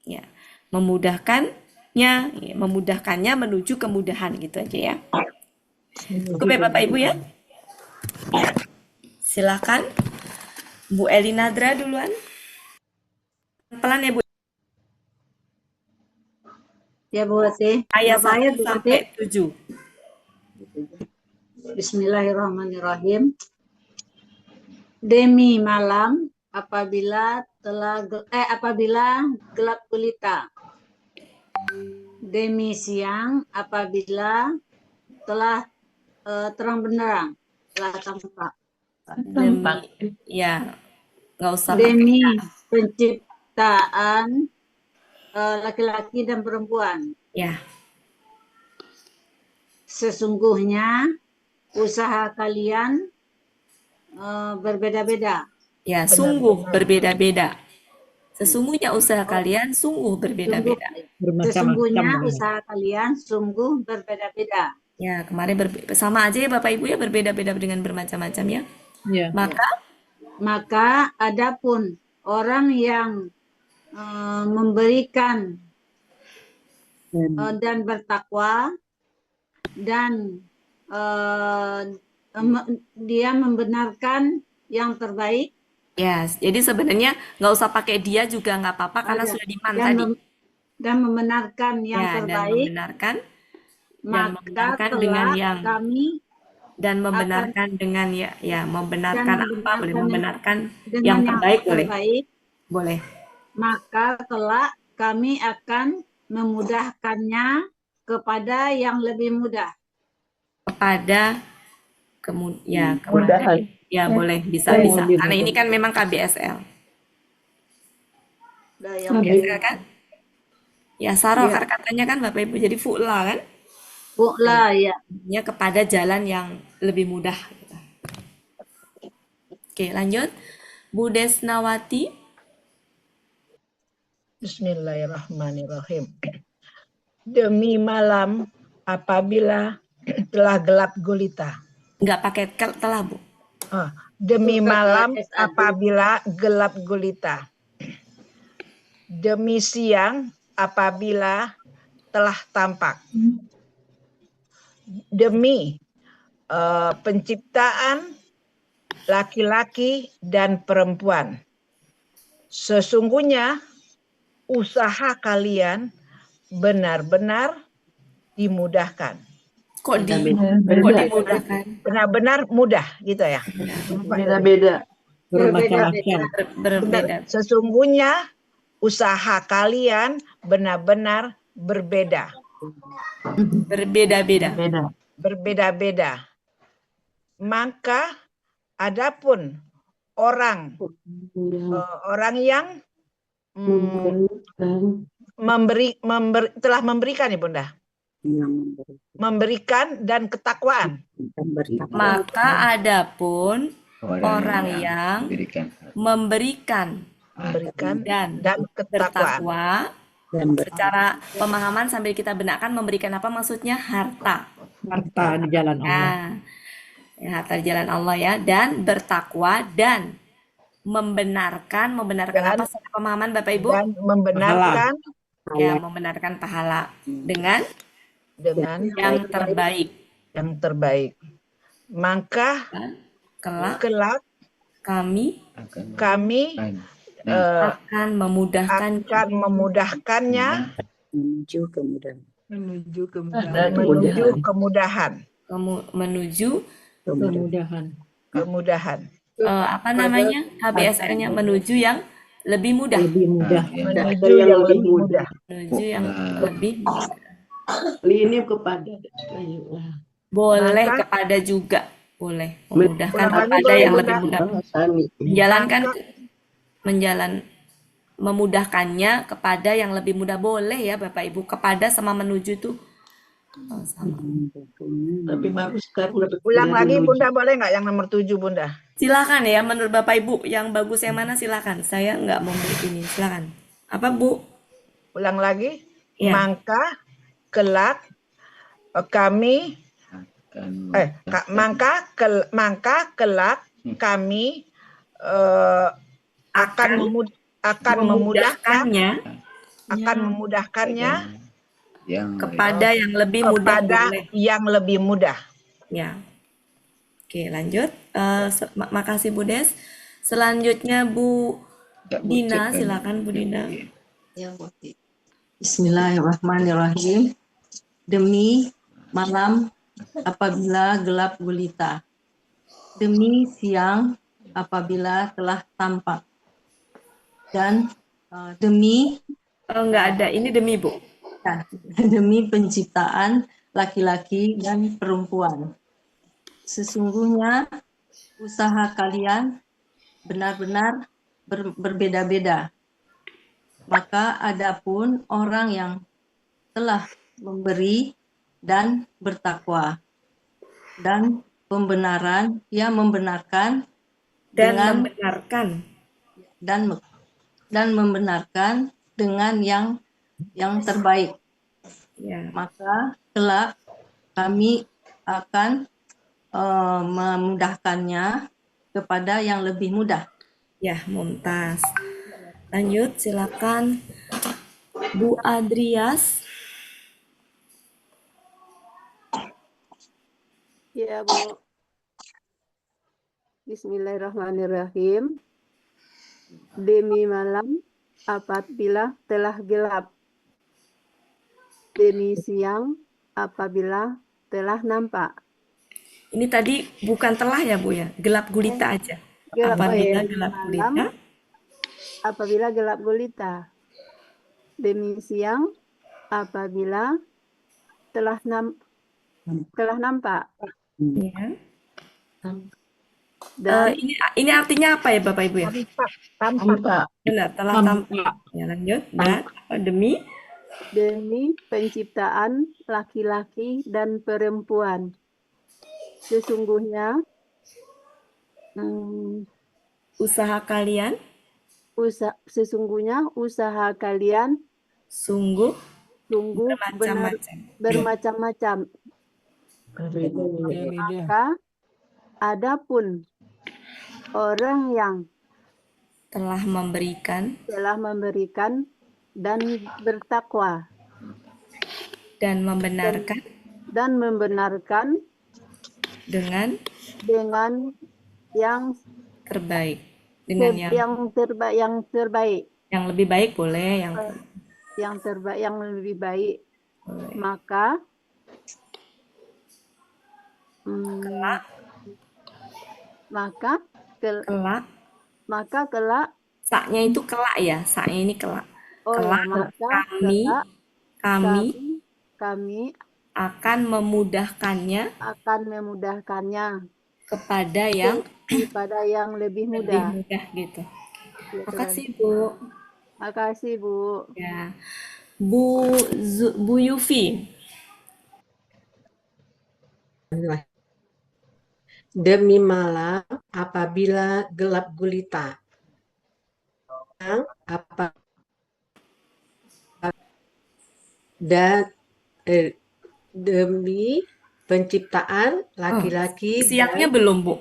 Ya, memudahkannya, ya, memudahkannya menuju kemudahan gitu aja ya. Cukup ya Bapak Ibu ya. Silakan Bu Elinadra duluan. Pelan ya Bu. Ya Bu Ati. Ayat Berapa 1 ayat Bu Ati? sampai 7. Bismillahirrahmanirrahim. Demi malam apabila gelap gulita. Demi siang apabila telah terang benderang, telah tampak. Ya, nggak usah Demi pakai. penciptaan laki-laki dan perempuan. Ya, Sesungguhnya usaha kalian berbeda-beda. ya, sungguh berbeda-beda. Sesungguhnya usaha kalian sungguh berbeda-beda. Sesungguhnya usaha kalian sungguh berbeda-beda. Ya, kemarin sama aja ya Bapak Ibu ya, berbeda-beda dengan bermacam-macam ya. Ya. Maka adapun orang yang memberikan dan bertakwa dan dia membenarkan yang terbaik. Ya, jadi sebenarnya nggak usah pakai dia juga nggak apa-apa karena sudah diman tadi. Dan membenarkan yang Ya, terbaik. Membenarkan dengan yang kami dan membenarkan dengan membenarkan apa? Boleh membenarkan dengan yang terbaik boleh. Boleh. Maka kelak kami akan memudahkannya kepada yang lebih mudah. Kepada Mudahan. ya boleh bisa. Karena ini kan memang KBSL. KBSL kan? Ya Saroh katanya kan Bapak Ibu jadi fu'la kan? Fu'la ya. Ya kepada jalan yang lebih mudah. Oke, lanjut. Bu Desnawati. Bismillahirrahmanirrahim. Demi malam apabila telah gelap gulita. Nggak pakai telah, Bu. Demi malam apabila gelap gulita. Demi siang apabila telah tampak. Demi penciptaan laki-laki dan perempuan. Sesungguhnya usaha kalian benar-benar dimudahkan. Kok dimudahkan? Benar-benar mudah gitu ya. Beda-beda. Berbeda. Sesungguhnya usaha kalian benar-benar berbeda. Berbeda-beda. Berbeda-beda. Maka adapun orang yang telah memberikan ya Bunda. Memberikan dan ketakwaan. Maka adapun orang yang memberikan memberikan dan dan ketakwaan. bertakwa. Secara pemahaman sambil kita benarkan memberikan apa maksudnya? Harta. Harta di jalan Allah. Nah, ya, harta di jalan Allah ya. Dan bertakwa dan membenarkan Dan- apa secara pemahaman Bapak Ibu? Dan membenarkan Ya, membenarkan pahala dengan dengan yang terbaik. yang terbaik. Maka Kelak kelak kami kami akan memudahkan akan memudahkannya Menuju kemudahan. menuju kemudahan. kemudahan. Apa namanya? HBSL-nya menuju yang lebih mudah. Menuju yang lebih mudah. Menuju yang lebih mudah. Ini kepada Boleh Maka- kepada juga. Boleh memudahkan Ulang lagi kepada boleh, yang Bunda. lebih mudah. Memudahkannya kepada yang lebih mudah. Boleh ya Bapak Ibu. Kepada sama menuju itu sama. tapi baru sekarang dapat Ulang dari lagi menuju. Bunda, boleh nggak yang nomor 7 Bunda? Silakan ya, menurut Bapak Ibu yang bagus yang mana silakan. Saya nggak mau ini, silakan. Apa Bu? Ulang lagi. Ya. Maka kelak kami maka kelak kami akan memudahkannya Kepada yang lebih mudah. kepada Boleh. yang lebih mudah. Ya. Oke, lanjut. Makasih Bu Des. Selanjutnya Bu Dina, silakan Bu Dina. Ya, Bismillahirrahmanirrahim. Demi malam apabila gelap gulita, demi siang apabila telah tampak, dan demi Enggak ada, ini demi Bu. demi penciptaan laki-laki dan perempuan. Sesungguhnya usaha kalian benar-benar berbeda-beda. Maka adapun orang yang telah memberi dan bertakwa dan pembenaran, ia membenarkan dengan dan membenarkan dengan yang terbaik. Ya. Maka kelak kami akan memudahkannya kepada yang lebih mudah. Ya, mumtaz. Lanjut, silakan Bu Adrias. Ya, Bu. Bismillahirrahmanirrahim. Demi malam apabila telah gelap, demi siang apabila telah nampak. Ini tadi bukan telah ya Bu ya, gelap gulita aja. Apabila gelap gulita. Apabila gelap gulita, demi siang apabila telah nampak. Ya. Dan ini artinya apa ya Bapak Ibu ya? Tampak. Benar, telah tampak. Ya, lanjut. Dan demi penciptaan laki-laki dan perempuan. Sesungguhnya sesungguhnya usaha kalian sungguh bermacam-macam. Maka adapun orang yang telah memberikan dan bertakwa dan membenarkan dengan yang terbaik, yang lebih baik boleh, yang lebih baik. Maka kelak saknya itu kelak ya, saknya ini kelak. Kelak kami akan memudahkannya kepada yang lebih mudah gitu. Makasih Bu. Makasih Bu. Ya. Bu Yufi. Demi malam apabila gelap gulita, apa dan demi penciptaan laki-laki Siangnya dan belum, Bu?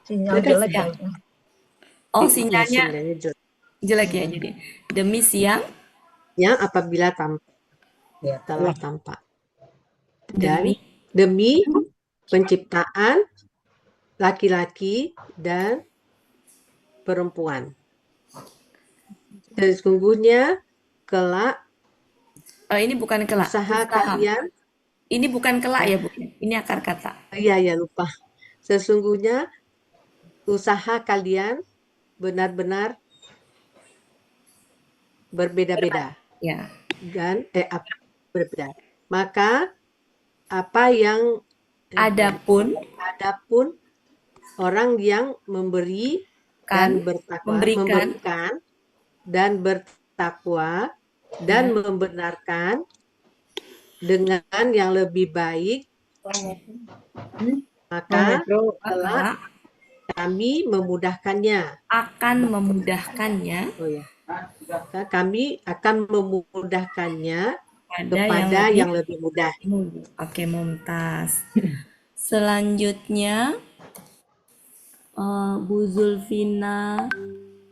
Sinyal Udah jelek siang. kayaknya. Oh, iya, sinyalnya sinyalnya jelek. jelek ya jadi. Demi siang, Yang apabila telah Ya. tampak demi dan demi penciptaan laki-laki dan perempuan. Sesungguhnya kelak ini bukan kelak. usaha kalian, Ini bukan kelak ya, Bu. Ini akar kata. iya lupa. Sesungguhnya usaha kalian benar-benar berbeda-beda Ya. dan berbeda. Maka apa yang Adapun orang yang memberi dan memberikan dan bertakwa dan membenarkan dengan yang lebih baik, maka kelak kami memudahkannya. Akan memudahkannya. Oh ya. Maka kami akan memudahkannya Ada kepada yang lebih mudah. Oke, mumtaz. Selanjutnya Bu Zulfina,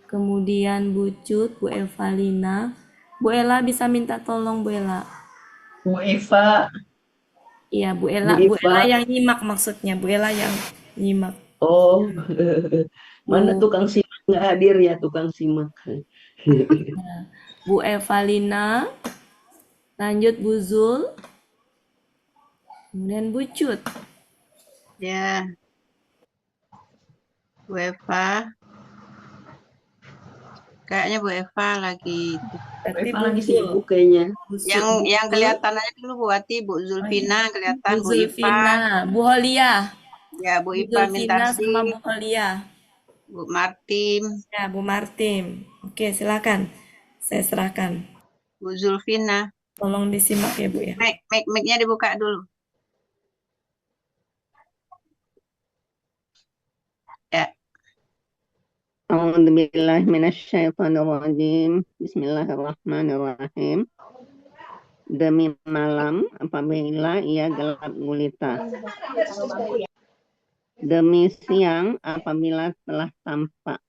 kemudian Bu Cut, Bu Evalina. Bu Ella bisa minta tolong, Bu Ella. Bu Eva. Iya, Bu Ella. Bu Ella yang nyimak maksudnya. Bu Ella yang nyimak. Oh, mana tukang simak nggak hadir ya, tukang simak. Bu Evalina, lanjut Bu Zul, kemudian Bu Cut. Ya. Bu Eva. Kayaknya Bu Eva lagi sibuk kayaknya. Yang kelihatan aja dulu Bu Wati, Bu Zulfina kelihatan, Bu Bu Zulfina, Bu Holia. Ya, Bu Bu Ipa Zulfina Mintasi, sama Bu Holia. Bu Martim. Ya, Bu Martim. Oke, silakan. Saya serahkan. Bu Zulfina. Tolong disimak ya, Bu ya. Mic-nya dibuka dulu. Ya. A'udzubillahi minasyaitonirrajim. Bismillahirrahmanirrahim. Demi malam apabila ia gelap gulita. Demi siang apabila telah tampak.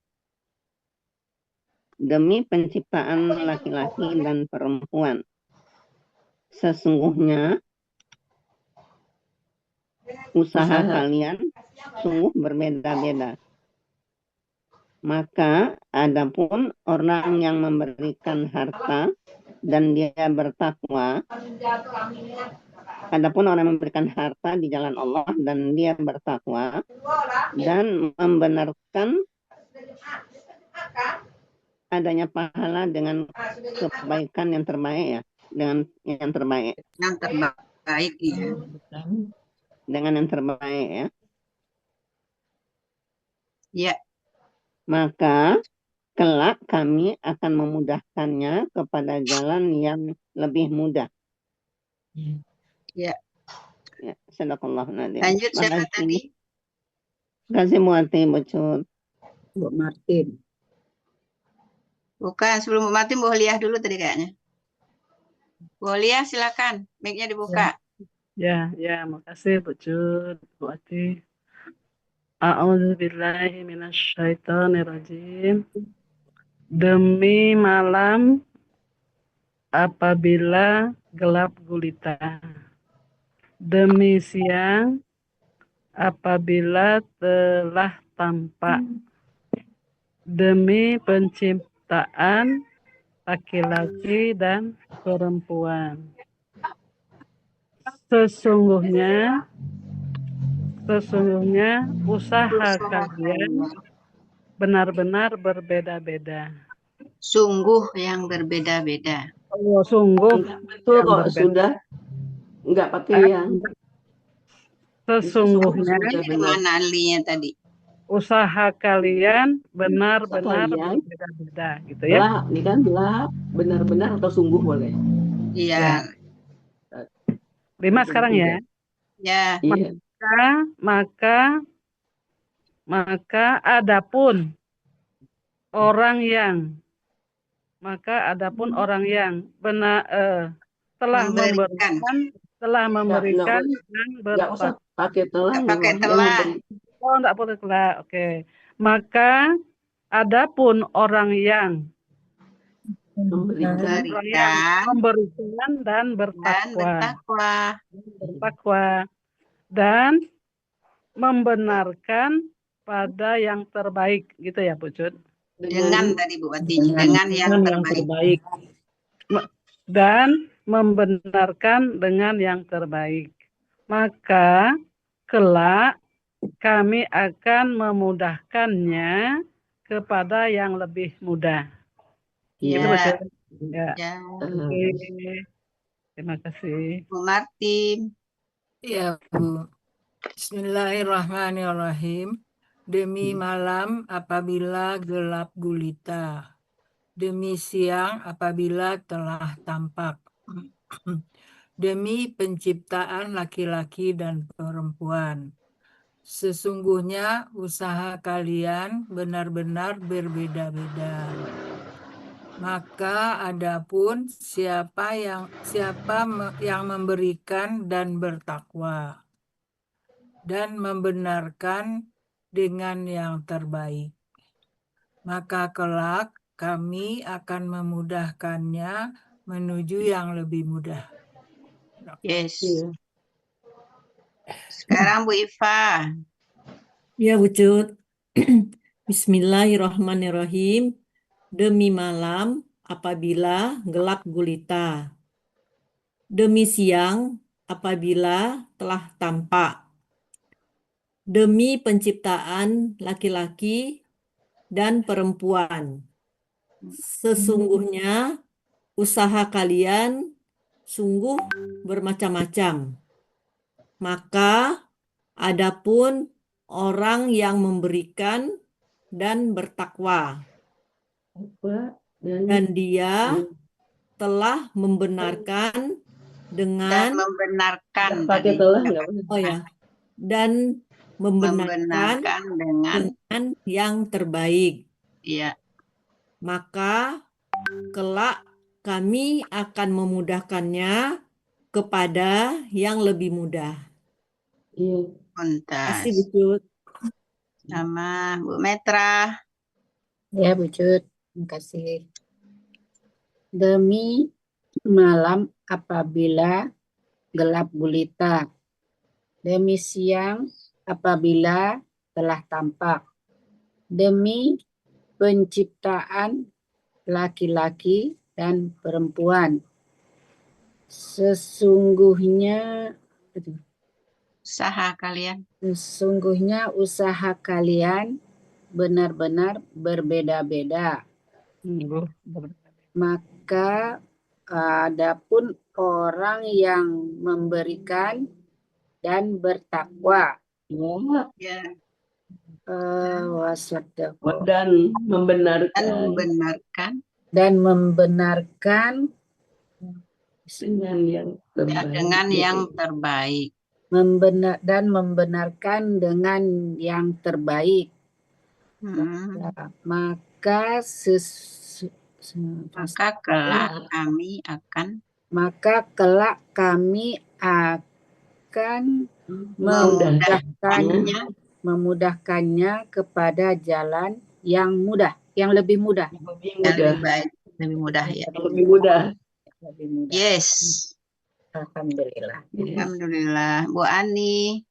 Demi penciptaan laki-laki dan perempuan. Sesungguhnya usaha kalian sungguh berbeda-beda. Maka adapun orang yang memberikan harta dan dia bertakwa, adapun orang yang memberikan harta di jalan Allah dan dia bertakwa dan membenarkan adanya pahala dengan kebaikan yang terbaik ya, dengan yang terbaik. Yang terbaik ya. Dengan yang terbaik ya. Ya. Maka kelak kami akan memudahkannya kepada jalan yang lebih mudah. Ya. Ya, sadaqallahu nadim. Lanjut siapa tadi? Kasih Muati Bucut. Bu Martin. Bukan, sebelum Bu Martin Bu Holiah dulu tadi kayaknya. Bu Holiah silakan, mic-nya dibuka. Ya, makasih Bu Cut, Bu Ati. A'udzubillahi minasyaitonirrajim. Demi malam apabila gelap gulita. Demi siang apabila telah tampak. Demi penciptaan laki-laki dan perempuan. Sesungguhnya usaha kalian benar-benar berbeda-beda. Sungguh yang berbeda-beda. Oh, sungguh. Betul kok sudah. Enggak pakai yang. Sesungguhnya. Mana alinya tadi? Usaha kalian benar-benar berbeda-beda, gitu ya? Ini kan belah benar-benar atau sungguh boleh? Iya. 5 sekarang ya. Ya. Maka adapun orang yang. Maka adapun orang yang telah Memberikan. memberikan dan Nggak usah bertakwa. pakai telah. Nggak pakai memang. telah. Oh, enggak boleh telah. Oke. Maka adapun orang yang Memberikan memberikan dan bertakwa dan membenarkan pada yang terbaik, gitu ya Bu Cut? Dengan tadi Bu Wati, dengan yang terbaik. Dan membenarkan dengan yang terbaik. Maka kelak kami akan memudahkannya kepada yang lebih mudah. Ya. Gitu, Bu Cut? Ya. Ya. Oke. Terima kasih. Bu Martin. Ya, Bu. Bismillahirrahmanirrahim. Demi malam apabila gelap gulita, demi siang apabila telah tampak, demi penciptaan laki-laki dan perempuan. Sesungguhnya usaha kalian benar-benar berbeda-beda. Maka adapun siapa yang memberikan dan bertakwa dan membenarkan dengan yang terbaik, maka kelak kami akan memudahkannya menuju yang lebih mudah. Yes. Sekarang Bu Iva. Ya, Bu Cut. Bismillahirrahmanirrahim. Demi malam apabila gelap gulita, demi siang apabila telah tampak, demi penciptaan laki-laki dan perempuan. Sesungguhnya usaha kalian sungguh bermacam-macam. Maka adapun orang yang memberikan dan bertakwa, dan dia telah membenarkan dengan dan membenarkan dengan yang terbaik. Iya. Maka kelak kami akan memudahkannya kepada yang lebih mudah. Terima kasih, Bu Cut. Sama Bu Metra. Ya, Bu Cut. Terima kasih. Demi malam apabila gelap gulita, demi siang apabila telah tampak, demi penciptaan laki-laki dan perempuan. Sesungguhnya usaha kalian benar-benar berbeda-beda. Maka adapun orang yang memberikan dan bertakwa, dan membenarkan dengan yang terbaik. Membenarkan dengan yang terbaik. Maka kelak kami akan memudahkannya kepada jalan yang mudah, yang lebih mudah. Lebih baik, lebih mudah ya. Lebih mudah. Yes. Alhamdulillah. Alhamdulillah. Bu Ani.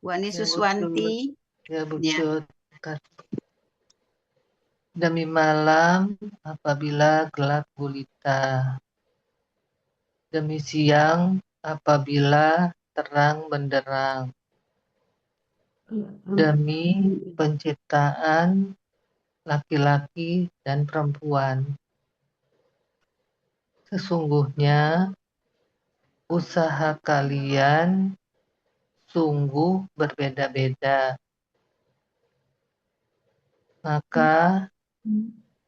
Bu Ani Suswanti. Ya, Bu Cut. Demi malam apabila gelap gulita, demi siang apabila terang benderang, demi penciptaan laki-laki dan perempuan. Sesungguhnya usaha kalian sungguh berbeda-beda. Maka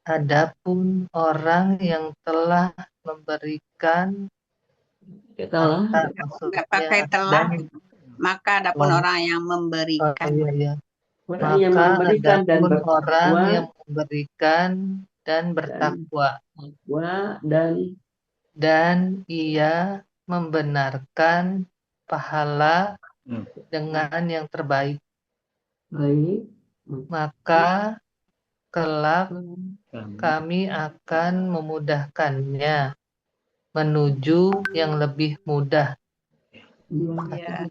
adapun orang yang telah memberikan nggak pakai telah, maka adapun orang yang memberikan Orang yang Maka memberikan dan adapun orang bertakwa yang memberikan dan bertakwa dan ia membenarkan pahala dengan yang terbaik, maka kelak kami akan memudahkannya menuju yang lebih mudah. Ya.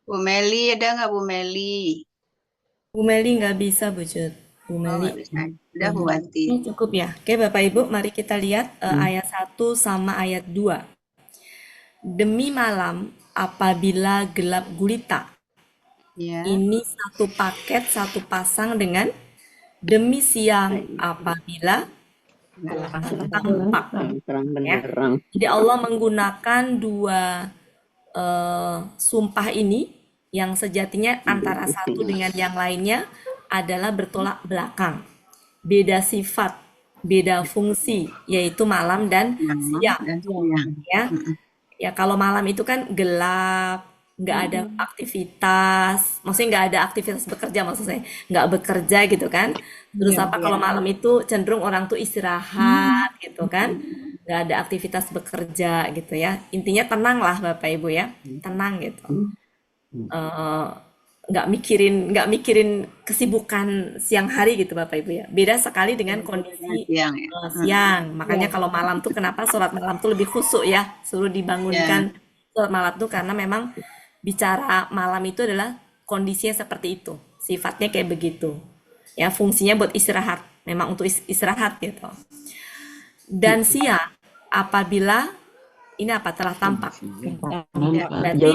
Bu Meli ada nggak Bu Meli? Bu Meli nggak bisa, Bu Jud. Bu Oh, Meli. nggak bisa. Udah Bu Wanti. Ini cukup ya. Oke, Bapak Ibu, mari kita lihat ayat 1 sama ayat 2. Demi malam apabila gelap gulita. Ya. Ini satu paket, satu pasang dengan demi siang apabila tampak. Ya. Jadi Allah menggunakan dua sumpah ini yang sejatinya antara satu dengan yang lainnya adalah bertolak belakang. Beda sifat, beda fungsi, yaitu malam dan siang. Ya, kalau malam itu kan gelap, nggak ada aktivitas, maksudnya nggak ada aktivitas bekerja, maksud saya nggak bekerja gitu kan. Terus apa kalau malam itu cenderung orang tuh istirahat gitu kan, nggak ada aktivitas bekerja gitu ya. Intinya tenang lah Bapak Ibu ya, tenang gitu. Nggak mikirin kesibukan siang hari gitu Bapak Ibu ya. Beda sekali dengan kondisi siang. Makanya kalau malam tuh kenapa sholat malam tuh lebih khusyuk ya, suruh dibangunkan sholat malam tuh karena memang bicara malam itu adalah kondisinya seperti itu, sifatnya kayak begitu ya, fungsinya buat istirahat, memang untuk istirahat gitu. Dan siang apabila ini apa telah tampak, berarti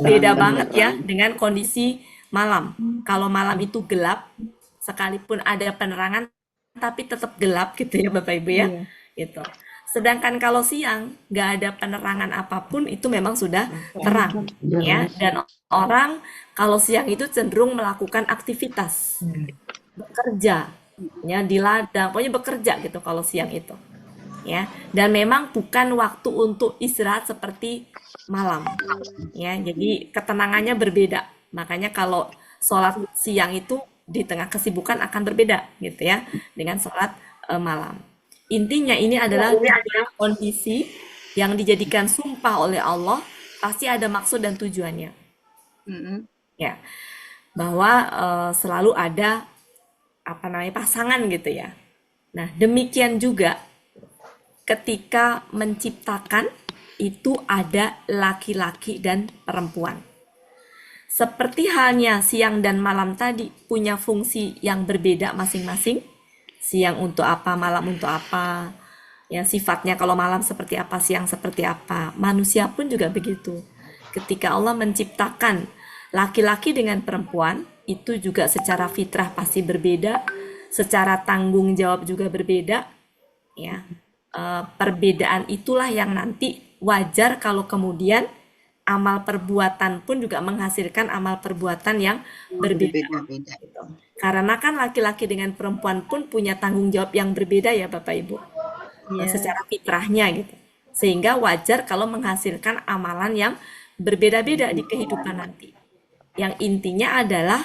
beda banget ya dengan kondisi malam. Kalau malam itu gelap, sekalipun ada penerangan tapi tetap gelap gitu ya Bapak Ibu ya, gitu. Sedangkan kalau siang nggak ada penerangan apapun itu memang sudah terang ya, dan orang kalau siang itu cenderung melakukan aktivitas bekerja ya di ladang, pokoknya bekerja gitu kalau siang itu ya, dan memang bukan waktu untuk istirahat seperti malam ya, jadi ketenangannya berbeda. Makanya kalau sholat siang itu di tengah kesibukan akan berbeda gitu ya dengan sholat malam. Intinya ini adalah kondisi yang dijadikan sumpah oleh Allah, pasti ada maksud dan tujuannya. Ya, bahwa selalu ada pasangan gitu ya. Nah, demikian juga ketika menciptakan itu ada laki-laki dan perempuan. Seperti halnya siang dan malam tadi punya fungsi yang berbeda masing-masing. Siang untuk apa, malam untuk apa, ya sifatnya kalau malam seperti apa, siang seperti apa. Manusia pun juga begitu. Ketika Allah menciptakan laki-laki dengan perempuan, itu juga secara fitrah pasti berbeda, secara tanggung jawab juga berbeda. Ya, perbedaan itulah yang nanti wajar kalau kemudian amal perbuatan pun juga menghasilkan amal perbuatan yang berbeda. Karena kan laki-laki dengan perempuan pun punya tanggung jawab yang berbeda ya Bapak Ibu, secara fitrahnya gitu. Sehingga wajar kalau menghasilkan amalan yang berbeda-beda di kehidupan nanti. Yang intinya adalah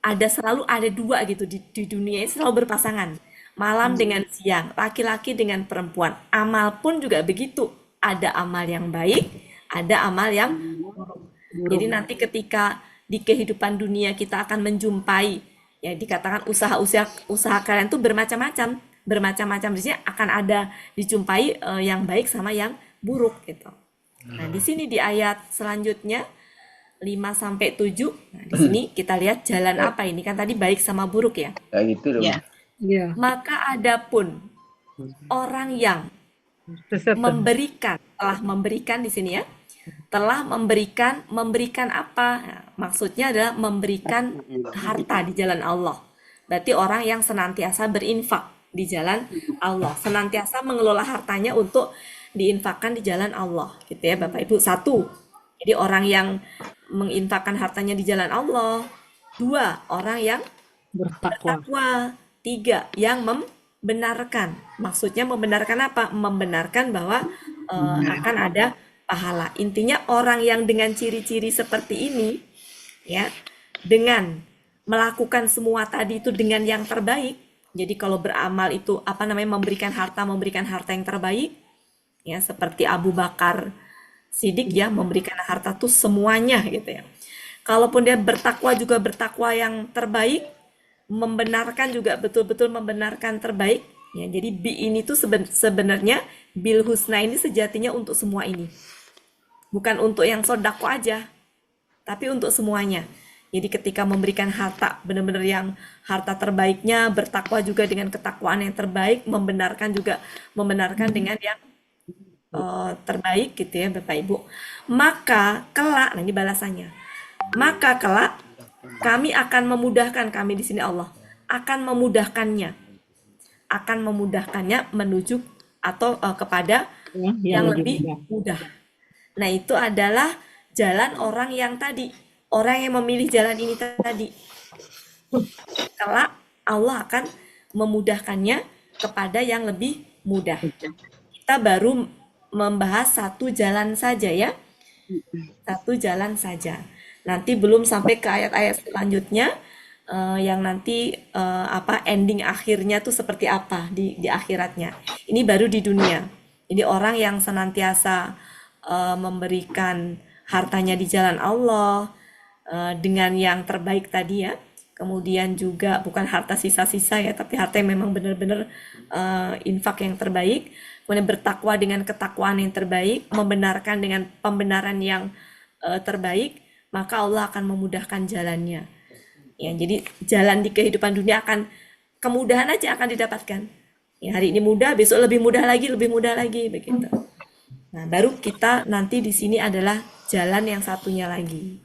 selalu ada dua gitu di dunia ini, selalu berpasangan. Malam dengan siang, laki-laki dengan perempuan. Amal pun juga begitu. Ada amal yang baik, ada amal yang buruk. Jadi nanti ketika di kehidupan dunia kita akan menjumpai, ya dikatakan usaha kalian tuh bermacam-macam. Di sini akan ada dijumpai yang baik sama yang buruk gitu. Nah, di sini di ayat selanjutnya 5 sampai 7. Nah, di sini kita lihat jalan apa ini, kan tadi baik sama buruk ya. Kayak gitu dong. Maka adapun orang yang telah memberikan di sini ya, telah memberikan apa? Nah, maksudnya adalah memberikan harta di jalan Allah. Berarti orang yang senantiasa berinfak di jalan Allah, senantiasa mengelola hartanya untuk diinfakkan di jalan Allah, gitu ya Bapak Ibu. 1, jadi orang yang menginfakkan hartanya di jalan Allah. 2, orang yang bertakwa. 3, yang membenarkan. Maksudnya membenarkan apa? Membenarkan bahwa akan ada pahala. Intinya orang yang dengan ciri-ciri seperti ini ya, dengan melakukan semua tadi itu dengan yang terbaik. Jadi kalau beramal itu memberikan harta yang terbaik, ya seperti Abu Bakar Siddiq ya, memberikan harta tuh semuanya gitu ya. Kalaupun dia bertakwa juga bertakwa yang terbaik, membenarkan juga betul-betul membenarkan terbaik. Ya, jadi bi ini tuh sebenarnya bil husna ini sejatinya untuk semua ini. Bukan untuk yang sodako aja, tapi untuk semuanya. Jadi ketika memberikan harta, benar-benar yang harta terbaiknya, bertakwa juga dengan ketakwaan yang terbaik, membenarkan dengan yang terbaik gitu ya Bapak Ibu. Maka kelak, nah ini balasannya. Maka kelak kami akan memudahkan, kami di sini Allah akan memudahkannya menuju atau kepada yang lebih mudah. Nah, itu adalah jalan orang yang tadi, orang yang memilih jalan ini tadi. Kelak Allah akan memudahkannya kepada yang lebih mudah. Kita baru membahas satu jalan saja ya. Satu jalan saja. Nanti belum sampai ke ayat-ayat selanjutnya yang nanti ending akhirnya tuh seperti apa di akhiratnya. Ini baru di dunia. Jadi orang yang senantiasa memberikan hartanya di jalan Allah dengan yang terbaik tadi ya. Kemudian juga bukan harta sisa-sisa ya, tapi harta yang memang benar-benar infak yang terbaik. Kemudian bertakwa dengan ketakwaan yang terbaik, membenarkan dengan pembenaran yang terbaik, maka Allah akan memudahkan jalannya. Ya, jadi jalan di kehidupan dunia kemudahan aja akan didapatkan. Ya, hari ini mudah, besok lebih mudah lagi begitu. Nah, baru kita nanti di sini adalah jalan yang satunya lagi.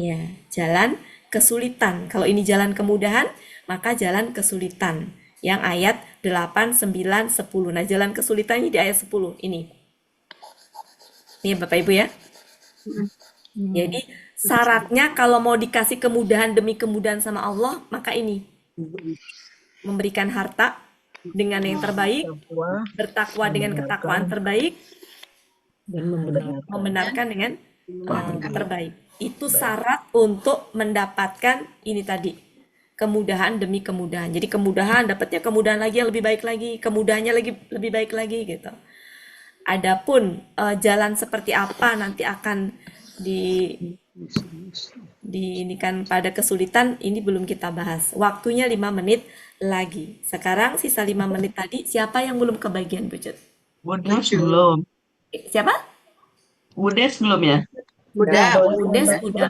Ya, jalan kesulitan. Kalau ini jalan kemudahan, maka jalan kesulitan. Yang ayat 8, 9, 10. Nah, jalan kesulitan ini di ayat 10 ini. Ini Bapak Ibu ya. Jadi syaratnya kalau mau dikasih kemudahan demi kemudahan sama Allah, maka ini. Memberikan harta dengan yang terbaik, bertakwa dengan ketakwaan terbaik, dan membenarkan dengan terbaik. Itu syarat untuk mendapatkan ini tadi, kemudahan demi kemudahan. Jadi kemudahan, dapatnya kemudahan lagi yang lebih baik lagi, kemudahannya lebih baik lagi gitu. Adapun jalan seperti apa nanti akan ini kan pada kesulitan, ini belum kita bahas. Waktunya 5 menit lagi. Sekarang sisa 5 menit tadi, siapa yang belum kebagian Bucut? Budes belum. Siapa? Budes belum ya? Budes udah.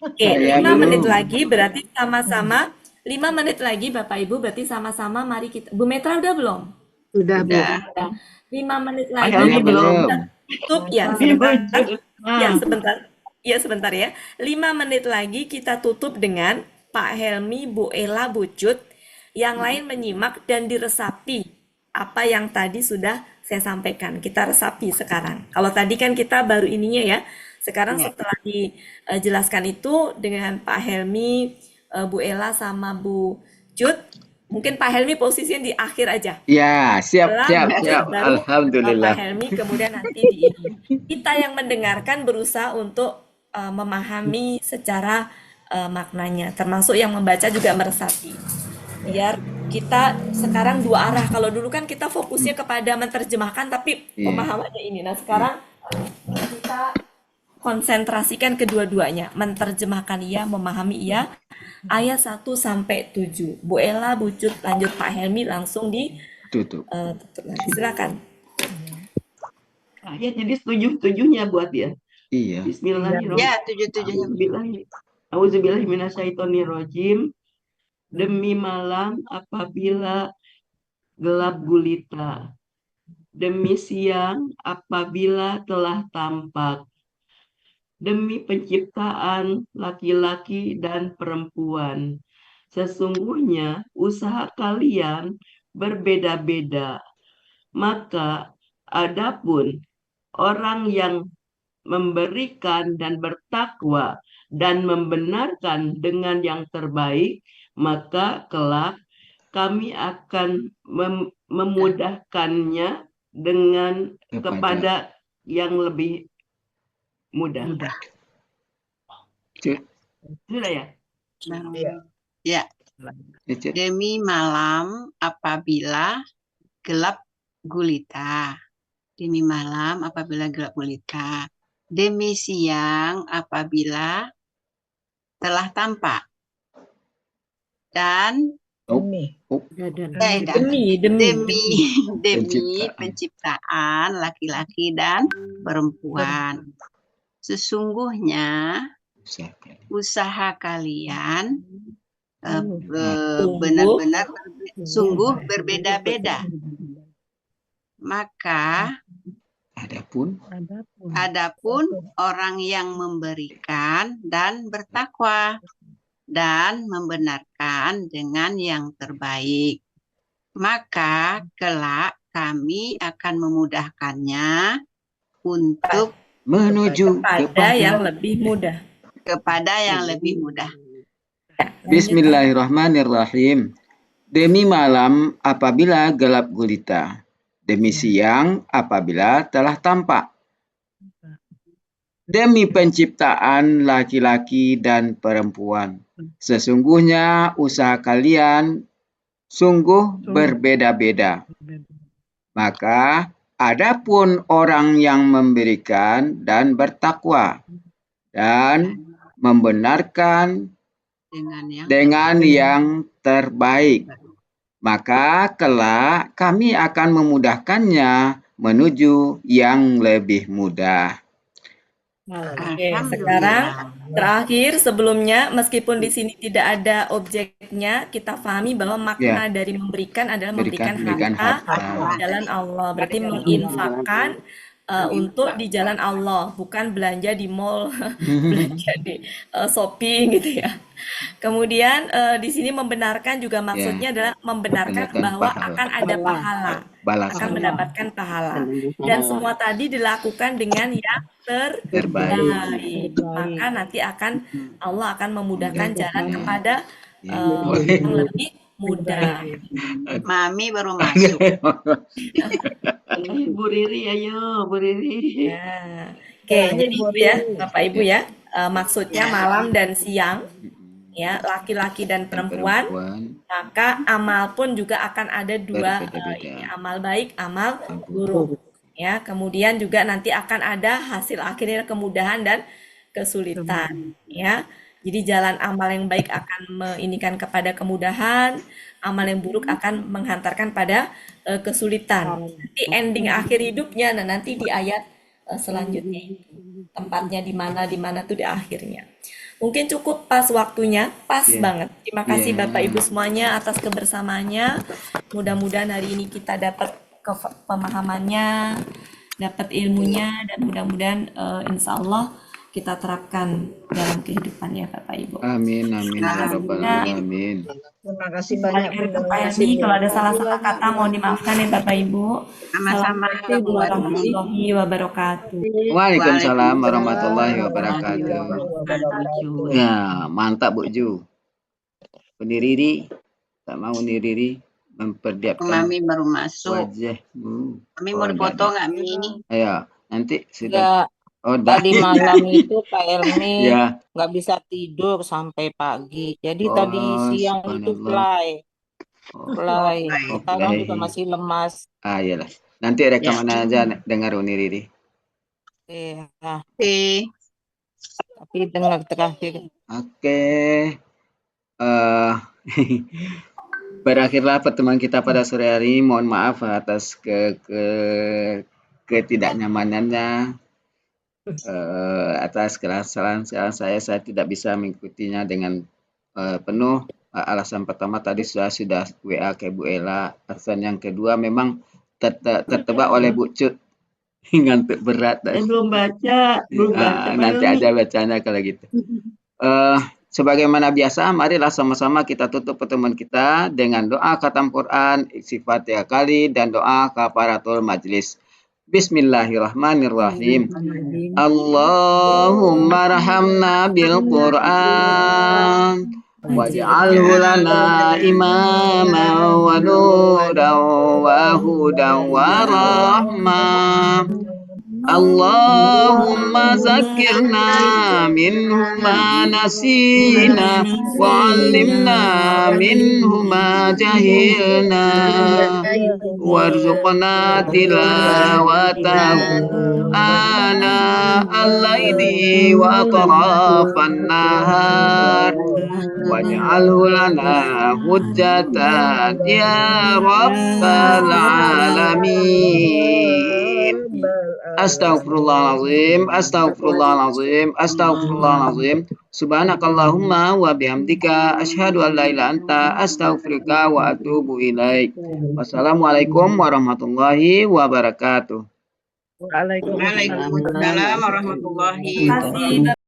Oke, 5 menit lagi berarti sama-sama 5 menit lagi Bapak Ibu berarti sama-sama mari kita. Bu Metra udah belum? Sudah, Bu. 5 menit lagi Helmi belum. tutup ya sebentar. Sebentar ya. 5 menit lagi kita tutup dengan Pak Helmi, Bu Ella, Bu Cut, yang lain menyimak dan diresapi apa yang tadi sudah saya sampaikan. Kita resapi sekarang. Kalau tadi kan kita baru ininya ya. Sekarang setelah dijelaskan itu dengan Pak Helmi, Bu Ella sama Bu Cut, mungkin Pak Helmi posisinya di akhir aja. Ya, siap. Baru Alhamdulillah. Pak Helmi kemudian nanti kita yang mendengarkan berusaha untuk memahami secara maknanya, termasuk yang membaca juga meresapi. Biar kita sekarang dua arah. Kalau dulu kan kita fokusnya kepada menerjemahkan tapi pemahamannya ini. Nah, sekarang kita konsentrasikan kedua-duanya, menerjemahkan iya, memahami iya. Ayat 1 sampai 7. Bu Ella, Bu Cut, lanjut Pak Helmi langsung tutup lagi. Silakan. Ya, jadi 7-7-nya buat dia. Iya. Bismillahirrahmanirrahim. Ya, 7-7-nya. Auzubillahiminasyaitonirrajim. Demi malam apabila gelap gulita. Demi siang apabila telah tampak. Demi penciptaan laki-laki dan perempuan. Sesungguhnya usaha kalian berbeda-beda. Maka adapun orang yang memberikan dan bertakwa dan membenarkan dengan yang terbaik, maka kelak kami akan memudahkannya dengan kepada yang lebih mudah. Sudah ya? Nah, Iya. ya. Cut. Demi malam apabila gelap gulita. Demi malam apabila gelap gulita. Demi siang apabila telah tampak. Dan Demi. demi penciptaan laki-laki dan perempuan. Sesungguhnya usaha kalian benar-benar sungguh berbeda-beda. Maka adapun orang yang memberikan dan bertakwa dan membenarkan dengan yang terbaik, maka kelak kami akan memudahkannya untuk menuju kepada yang lebih mudah. Bismillahirrahmanirrahim. Demi malam apabila gelap gulita, demi siang apabila telah tampak, demi penciptaan laki-laki dan perempuan. Sesungguhnya usaha kalian sungguh berbeda-beda. Maka adapun orang yang memberikan dan bertakwa dan membenarkan dengan yang terbaik, maka kelak kami akan memudahkannya menuju yang lebih mudah. Oke, sekarang terakhir sebelumnya meskipun di sini tidak ada objeknya, kita pahami bahwa makna dari memberikan adalah memberikan harta di jalan Allah. Berarti menginfakkan untuk di jalan Allah, bukan belanja di mall, belanja di shopping gitu ya. Kemudian di sini membenarkan juga maksudnya adalah membenarkan bahwa akan ada pahala, akan mendapatkan pahala. Dan semua tadi dilakukan dengan yang terbaik. Maka nanti Allah akan memudahkan jalan kepada yang lebih mudah. Mami baru masuk. Bu Riri, ayo Bu Riri. Ya. Oke, jadi Ibu ya, Bapak Ibu ya, maksudnya malam dan siang, ya, laki-laki dan perempuan, maka amal pun juga akan ada dua, amal baik, amal buruk. Ya, kemudian juga nanti akan ada hasil akhirnya kemudahan dan kesulitan. Ya, jadi jalan amal yang baik akan menginikan kepada kemudahan, amal yang buruk akan menghantarkan pada kesulitan. Nanti ending akhir hidupnya, nah nanti di ayat selanjutnya tempatnya di mana tuh di akhirnya. Mungkin cukup pas waktunya, pas banget. Terima kasih Bapak Ibu semuanya atas kebersamaannya. Mudah-mudahan hari ini kita dapat pemahamannya, dapat ilmunya, dan mudah-mudahan insya Allah kita terapkan dalam kehidupan ya Bapak Ibu. Amin, amin, ya rabbal alamin. Terima kasih banyak. Kalau ada salah-salah kata mohon dimaafkan ya Bapak Ibu. Sama-sama. Assalamualaikum warahmatullahi wabarakatuh. Waalaikumsalam warahmatullahi wabarakatuh. Ya, mantap Bu Ju. Bu Riri, tak mau Riri memperlihatkan Mami baru masuk. wajahmu. Mami mau dipotong nggak Mi? Ayo, nanti sudah. Tadi malam itu Pak Elmi Ya. nggak bisa tidur sampai pagi. Jadi tadi siang itu fly. Sekarang juga masih lemas. Iyalah. Nanti rekaman aja dengar Uni Riri. Iya. Tapi dengar terakhir. Oke. Berakhirlah pertemuan kita pada sore hari. Mohon maaf atas ketidaknyamanannya. Atas kesalahan saya tidak bisa mengikutinya dengan penuh. Alasan pertama tadi sudah WA ke Bu Ella. Alasan yang kedua memang tertebak oleh Bu Cut. Ngantuk berat. Belum baca. Nanti aja bacanya kalau gitu. Sebagaimana biasa, marilah sama-sama kita tutup pertemuan kita dengan doa khatam Quran, isi Fatihah kali, dan doa kafaratul majlis. Bismillahirrahmanirrahim. Allahumma rahamna bil Quran waj'alhu lana imama wa nuran wa hudan wa rahmah. Allahumma zakirna minhu ma nasina wa 'allimna minhu ma jahilna warzuqna tilawatahu ana al-laili wa atrafan nahar waj'alhu lana hujjatan ya rabbal alamin. Astaghfirullahalazim, astaghfirullahalazim, astaghfirullahalazim. Subhanakallahumma wa bihamdika asyhadu an la ilaha anta astaghfiruka wa atubu ilaik. Wassalamualaikum warahmatullahi wabarakatuh. Waalaikumsalam. Waalaikumsalam warahmatullahi wabarakatuh.